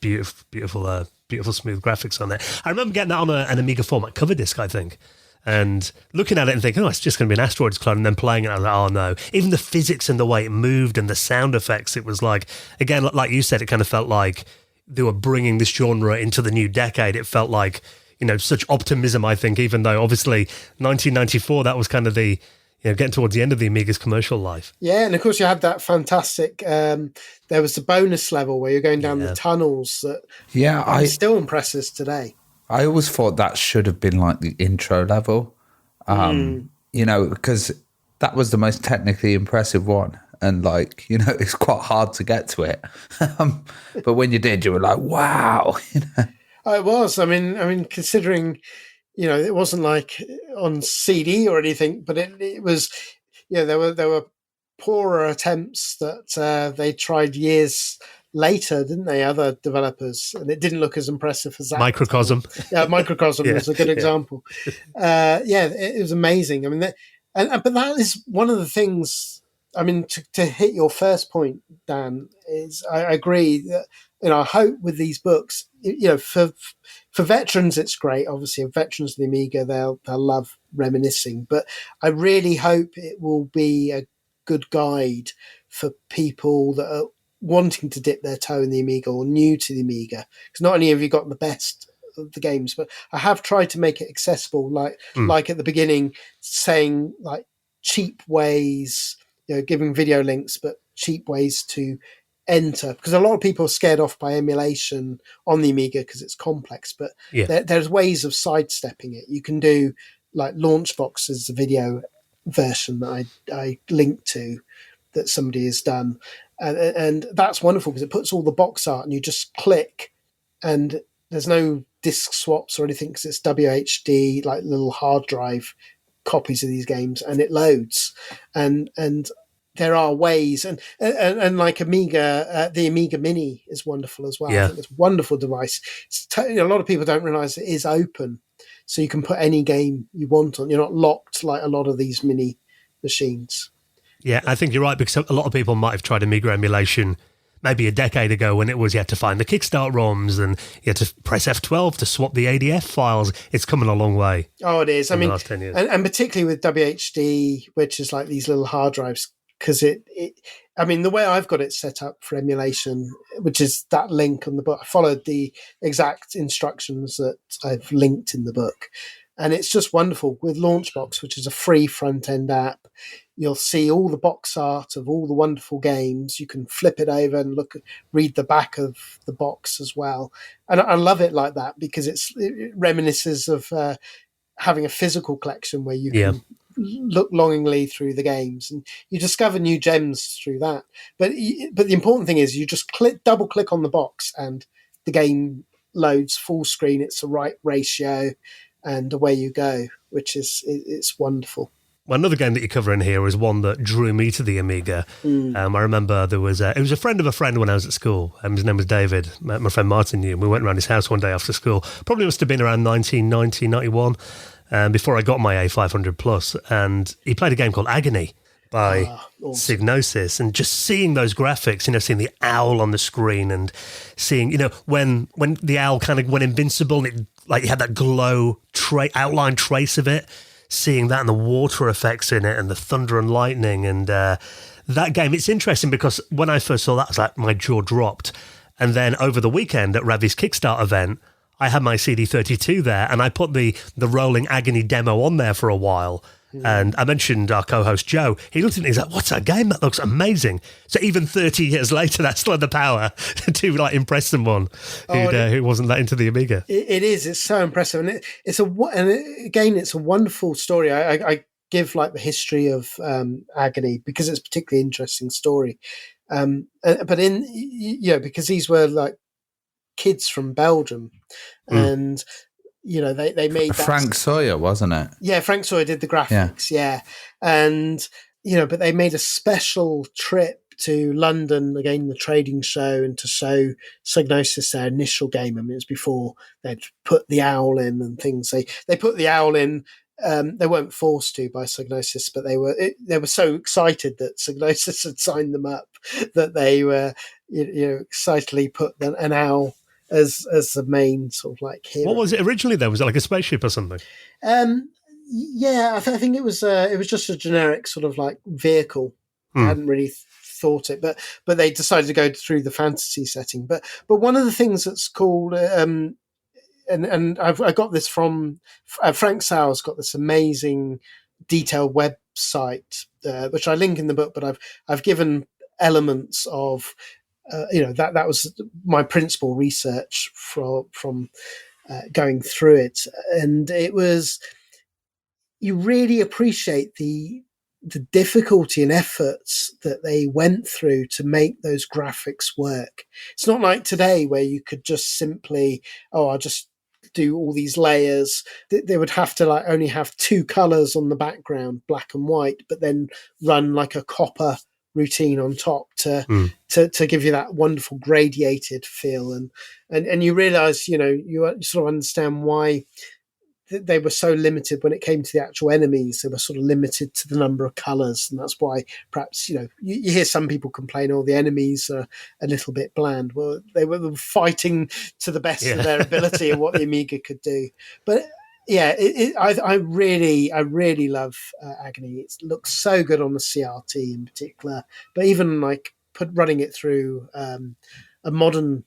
beautiful, beautiful smooth graphics on it. I remember getting that on an Amiga format cover disc, I think, and looking at it and thinking, it's just going to be an asteroids clone, and then playing it, I was like, oh no. Even the physics and the way it moved and the sound effects, it was like, again, like you said, it kind of felt like they were bringing this genre into the new decade. It felt like, such optimism, I think, even though obviously 1994, that was kind of the, getting towards the end of the Amiga's commercial life. Yeah, and of course you had that fantastic, there was the bonus level where you're going down the tunnels that still impresses today. I always thought that should have been like the intro level, because that was the most technically impressive one. And it's quite hard to get to it. But when you did, you were like, wow. Oh, it was. I mean, considering, it wasn't like on CD or anything, but it was, there were poorer attempts that they tried years later, didn't they? Other developers, and it didn't look as impressive as that. Microcosm. Yeah, Microcosm was a good example. It was amazing. I mean, but that is one of the things. I mean, to hit your first point, Dan, is I agree that, I hope with these books, for veterans, it's great. Obviously, veterans of the Amiga, they'll love reminiscing, but I really hope it will be a good guide for people that are wanting to dip their toe in the Amiga or new to the Amiga. Because not only have you got the best of the games, but I have tried to make it accessible, like at the beginning, saying cheap ways, giving video links, but cheap ways to enter, because a lot of people are scared off by emulation on the Amiga because it's complex, but there's ways of sidestepping it. You can do Launchbox as the video version that I linked to that somebody has done, and that's wonderful because it puts all the box art and you just click, and there's no disc swaps or anything because it's WHD, like little hard drive copies of these games, and it loads. And there are ways, and like Amiga, the Amiga Mini is wonderful as well. Yeah. I think it's a wonderful device. A lot of people don't realize it is open, so you can put any game you want on. You're not locked like a lot of these mini machines. Yeah, I think you're right, because a lot of people might have tried Amiga emulation maybe a decade ago when it was you had to find the Kickstart ROMs and you had to press F12 to swap the ADF files. It's coming a long way. Oh, it is. I mean, the last 10 years. And particularly with WHD, which is like these little hard drives, because I mean, the way I've got it set up for emulation, which is that link on the book, I followed the exact instructions that I've linked in the book. And it's just wonderful. With Launchbox, which is a free front-end app, you'll see all the box art of all the wonderful games. You can flip it over and read the back of the box as well. And I love it like that because it reminisces of having a physical collection where you can look longingly through the games, and you discover new gems through that. But the important thing is you just double click on the box and the game loads full screen. It's the right ratio, and away you go, which is it's wonderful. Well, another game that you cover in here is one that drew me to the Amiga. I remember it was a friend of a friend when I was at school. His name was David. My friend Martin knew him. We went around his house one day after school. Probably must have been around 1990, 91, before I got my A500 Plus. And he played a game called Agony by awesome. Psygnosis, and just seeing those graphics, seeing the owl on the screen, and seeing, when the owl kind of went invincible, and it, like, you had that glow outline trace of it, seeing that and the water effects in it and the thunder and lightning, and that game, it's interesting because when I first saw that, I was like, my jaw dropped. And then over the weekend at Ravi's Kickstart event, I had my CD32 there, and I put the Rolling Agony demo on there for a while. And I mentioned our co-host Joe. He looked at me and he's like, what's that game? That looks amazing. So even 30 years later, that's still had the power to impress someone who wasn't that into the Amiga. It is. It's so impressive. And it's a wonderful story. I give the history of Agony because it's a particularly interesting story. But because these were kids from Belgium, and they made that. Frank Sawyer, wasn't it? Yeah, Frank Sawyer did the graphics. Yeah. And but they made a special trip to London, again the trading show, and to show Psygnosis their initial game. I mean, it was before they'd put the owl in and things. They put the owl in. They weren't forced to by Psygnosis, but they were so excited that Psygnosis had signed them up that they were excitedly put an owl as the main sort of hero. What was it originally though? Was it like a spaceship or something? Yeah, I think it was just a generic sort of vehicle. I hadn't really thought it, but they decided to go through the fantasy setting. But one of the things that's called and I got this from Frank Sauer's got this amazing detailed website which I link in the book, but I've given elements of that was my principal research from going through it, and it was, you really appreciate the difficulty and efforts that they went through to make those graphics work. It's not like today where you could just simply, I'll just do all these layers. They would have to only have two colors on the background, black and white, but then run a copper routine on top to give you that wonderful gradiated feel, and you realize you sort of understand why they were so limited when it came to the actual enemies. They were sort of limited to the number of colors, and that's why perhaps you hear some people complain, the enemies are a little bit bland. Well, they were fighting to the best of their ability of what the Amiga could do. But yeah, I really love Agony. It looks so good on the CRT in particular, but even running it through a modern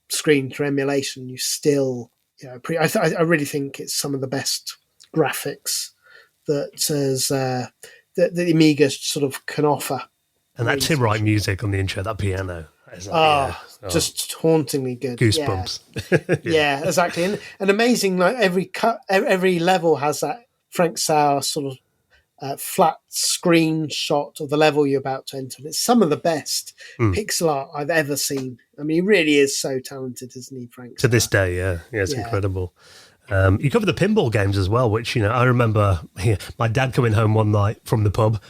screen through emulation, you still, I really think it's some of the best graphics that the Amiga sort of can offer. And that Tim Wright music on the intro, that piano. Just hauntingly good. Goosebumps. Yeah, exactly. And amazing, every level has that Frank Sauer sort of flat screenshot of the level you're about to enter. It's some of the best pixel art I've ever seen. I mean, he really is so talented, isn't he, Frank? To this day, yeah, it's incredible. You cover the pinball games as well, which, I remember my dad coming home one night from the pub,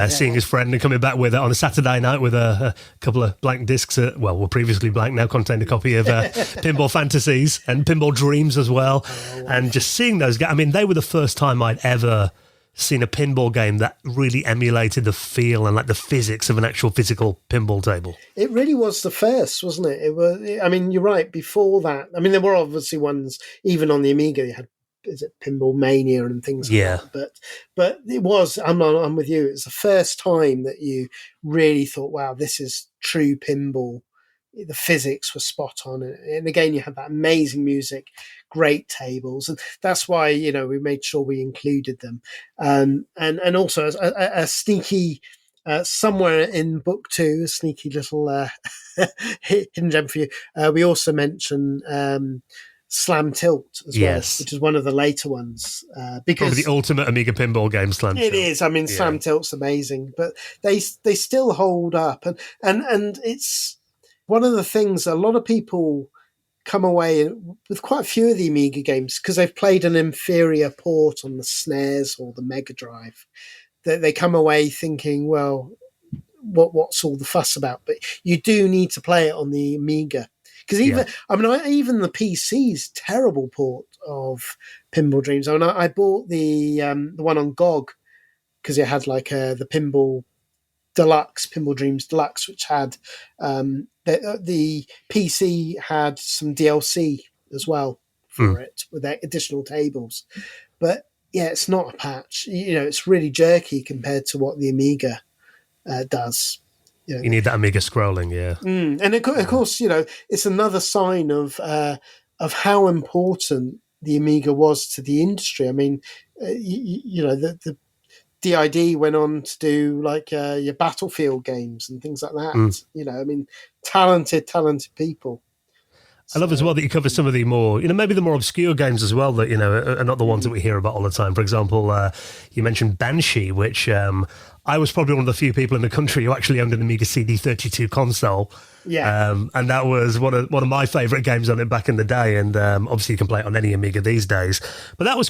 seeing his friend and coming back with it on a Saturday night with a couple of blank discs were previously blank, now contained a copy of Pinball Fantasies and Pinball Dreams as well. And just seeing those games, I mean, they were the first time I'd ever seen a pinball game that really emulated the feel and like the physics of an actual physical pinball table. It really was the first, wasn't it? It was. I mean, you're right. Before that, I mean, there were obviously ones even on the Amiga. You had Pinball Mania and things like that. But it was. I'm with you. It's the first time that you really thought, "Wow, this is true pinball." The physics were spot on, and again, you had that amazing music, great tables, and that's why we made sure we included them, and also a sneaky somewhere in book 2, a sneaky little hidden gem for you. We also mention Slam Tilt as well, which is one of the later ones, because probably the ultimate Amiga pinball game. Slam Tilt. It is. I mean, Slam Tilt's amazing, but they still hold up, and it's one of the things a lot of people come away with quite a few of the Amiga games because they've played an inferior port on the SNES or the Mega Drive. They come away thinking, well, what's all the fuss about? But you do need to play it on the Amiga because even the PC's terrible port of Pinball Dreams. I mean, I bought the one on GOG because it had like the Pinball Dreams Deluxe, which had the PC had some DLC as well for it with additional tables. But yeah, it's not a patch. It's really jerky compared to what the Amiga does. You need that Amiga scrolling, and of course, it's another sign of how important the Amiga was to the industry. I mean, the DID went on to do like your Battlefield games and things like that. I mean, talented people. I love as well that you cover some of the more, maybe the more obscure games as well that, are not the ones that we hear about all the time. For example, you mentioned Banshee, which I was probably one of the few people in the country who actually owned an Amiga CD32 console. Yeah. And that was one of my favourite games on it back in the day. And obviously you can play it on any Amiga these days. But that was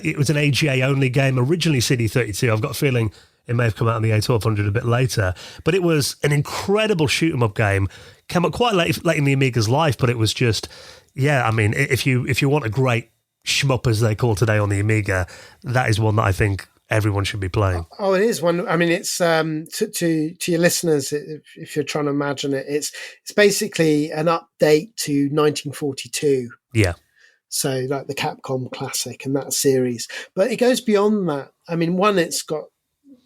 it was an AGA-only game, originally CD32. I've got a feeling it may have come out on the A1200 a bit later. But it was an incredible shoot-'em-up game. Came up quite late in the Amiga's life, but it was just, I mean, if you want a great shmup, as they call today on the Amiga, that is one that I think everyone should be playing. Oh, it is one. I mean, it's to your listeners, if you're trying to imagine it, it's basically an update to 1942. Yeah. So like the Capcom classic and that series, but it goes beyond that. I mean, it's got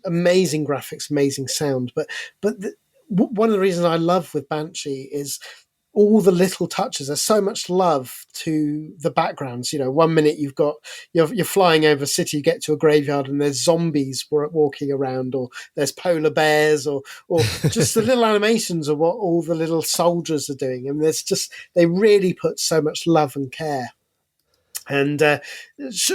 amazing graphics, amazing sound, but one of the reasons I love with Banshee is all the little touches. There's so much love to the backgrounds. 1 minute you're flying over a city, you get to a graveyard and there's zombies walking around, or there's polar bears, or just the little animations of what all the little soldiers are doing. And they really put so much love and care. And I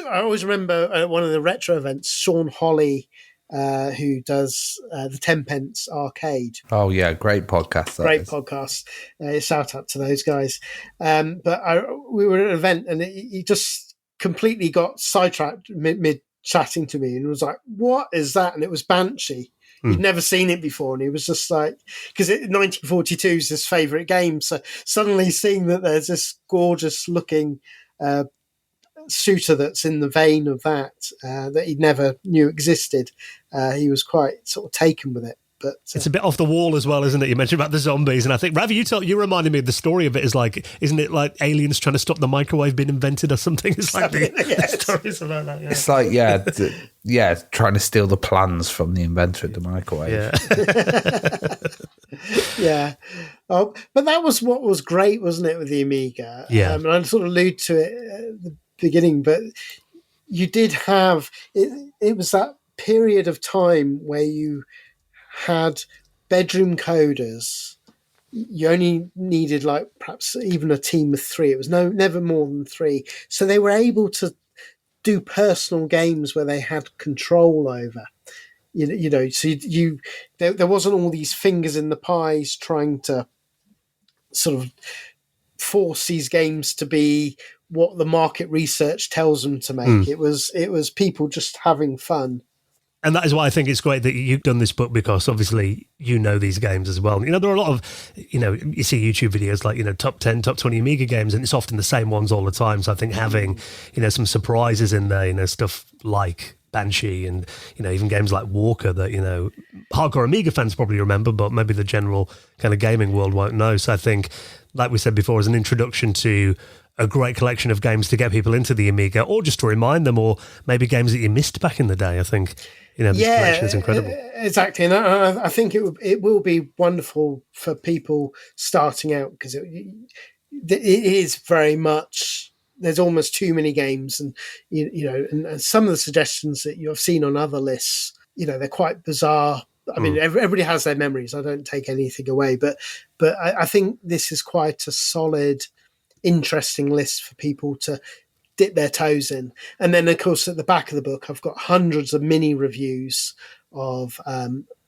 always remember at one of the retro events, Sean Holly, who does the 10 Pence Arcade. Oh yeah, great podcast. Podcast. Shout out to those guys. But we were at an event and he just completely got sidetracked mid chatting to me and was like, "What is that?" And it was Banshee. He'd never seen it before, and he was just like, because 1942 is his favourite game. So suddenly seeing that there's this gorgeous looking shooter that's in the vein of that he never knew existed, he was quite sort of taken with it. But it's a bit off the wall as well, isn't it? You mentioned about the zombies, and I think, Ravi, you reminded me of the story of it. Is like, isn't it like aliens trying to stop the microwave being invented or something? It's like the stories about that. Yeah. It's like trying to steal the plans from the inventor of the microwave. Yeah. Oh, but that was what was great, wasn't it, with the Amiga? Yeah. And I sort of allude to it at the beginning, but you did have it. It was that period of time where you had bedroom coders. You only needed perhaps even a team of 3. It was never more than 3. So they were able to do personal games where they had control over. So there wasn't all these fingers in the pies trying to sort of force these games to be what the market research tells them to make. It was people just having fun. And that is why I think it's great that you've done this book, because obviously you know these games as well. There are a lot of, you see YouTube videos like, top 10, top 20 Amiga games, and it's often the same ones all the time. So I think having, some surprises in there, stuff like Banshee and, even games like Walker that, hardcore Amiga fans probably remember, but maybe the general kind of gaming world won't know. So I think, like we said before, as an introduction to a great collection of games to get people into the Amiga, or just to remind them, or maybe games that you missed back in the day, I think, this collection is incredible. Exactly. And I think it will be wonderful for people starting out, because it is very much, there's almost too many games, and and some of the suggestions that you have seen on other lists, they're quite bizarre. I mean, everybody has their memories. I don't take anything away, but I think this is quite a solid, interesting list for people to dip their toes in. And then, of course, at the back of the book, I've got hundreds of mini reviews of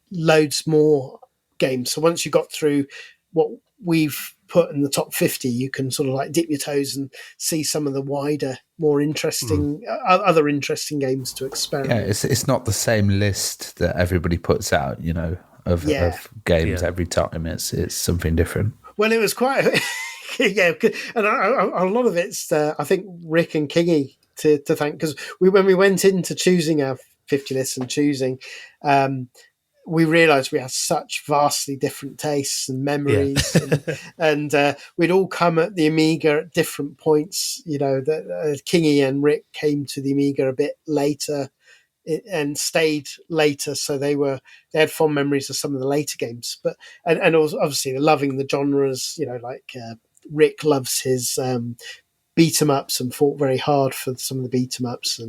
loads more games. So once you got through what we've put in the top 50, you can sort of like dip your toes and see some of the wider, more interesting, other interesting games to experiment. Yeah, it's not the same list that everybody puts out, of games every time. It's something different. Well, it was quite... Yeah, and a lot of it's, I think, Rick and Kingy to thank, because when we went into choosing our 50 lists and choosing, we realised we had such vastly different tastes and memories, and we'd all come at the Amiga at different points. That Kingy and Rick came to the Amiga a bit later and stayed later, so they had fond memories of some of the later games. But and also, obviously, they're loving the genres, like. Rick loves his beat 'em ups and fought very hard for some of the beat 'em ups,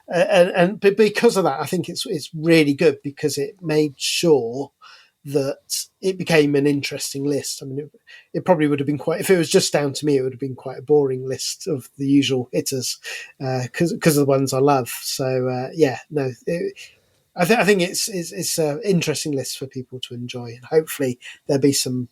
but because of that, I think it's really good, because it made sure that it became an interesting list. I mean, it probably would have been quite, if it was just down to me, it would have been quite a boring list of the usual hitters, because of the ones I love. So I think it's an interesting list for people to enjoy, and hopefully there'll be some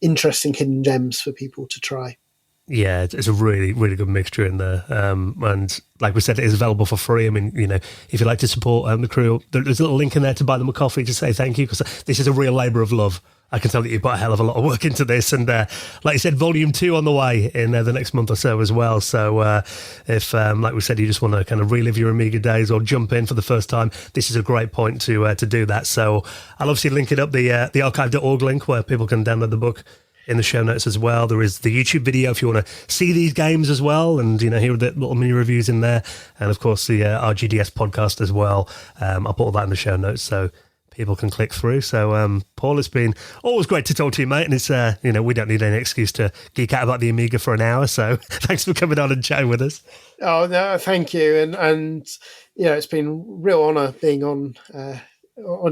interesting hidden gems for people to try. Yeah, it's a really, really good mixture in there. And like we said, it is available for free. I mean, if you'd like to support the crew, there's a little link in there to buy them a coffee to say thank you, because this is a real labour of love. I can tell that you put a hell of a lot of work into this. And like you said, volume 2 on the way in the next month or so as well. So if, like we said, you just want to kind of relive your Amiga days or jump in for the first time, this is a great point to do that. So I'll obviously link it up, the archive.org link, where people can download the book, in the show notes as well. There is the YouTube video if you want to see these games as well, and hear the little mini reviews in there, and of course the RGDS podcast as well. I'll put all that in the show notes so people can click through. So Paul, it's been always great to talk to you, mate, and it's we don't need any excuse to geek out about the Amiga for an hour, so thanks for coming on and chatting with us. Oh no, thank you, and it's been a real honour being on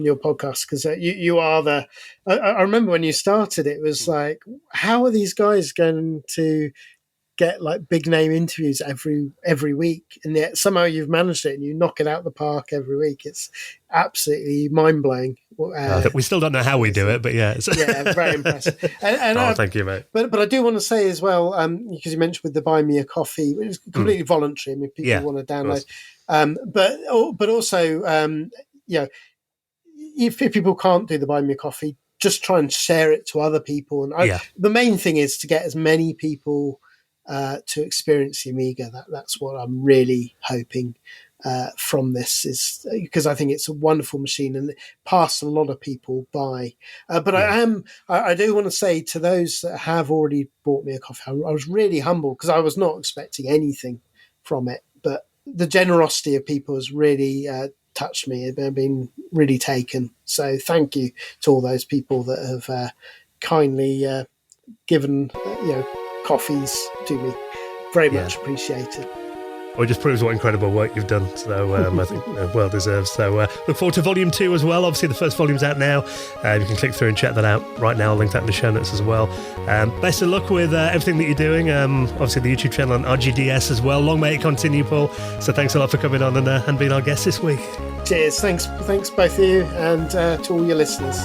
your podcast, because you are the. I remember when you started, it was like, how are these guys going to get like big name interviews every week, and yet somehow you've managed it and you knock it out the park every week. It's absolutely mind blowing. We still don't know how we do it, but yeah, very impressive. And thank you, mate. But I do want to say as well, because you mentioned with the Buy Me a Coffee, it was completely voluntary. I mean, people want to download, but also if people can't do the Buy Me a Coffee, just try and share it to other people. And the main thing is to get as many people to experience the Amiga. That's what I'm really hoping from this, is because I think it's a wonderful machine and it passed a lot of people by. But I do want to say to those that have already bought me a coffee, I was really humble, because I was not expecting anything from it. But the generosity of people has really touched me. I've been really taken. So thank you to all those people that have kindly given coffees to me. Very much appreciated. Or it just proves what incredible work you've done. So I think well deserved. So look forward to Volume 2 as well. Obviously, the first volume's out now. You can click through and check that out right now. I'll link that in the show notes as well. Best of luck with everything that you're doing. Obviously, the YouTube channel on RGDS as well. Long may it continue, Paul. So thanks a lot for coming on and being our guest this week. Cheers. Thanks both of you, and to all your listeners.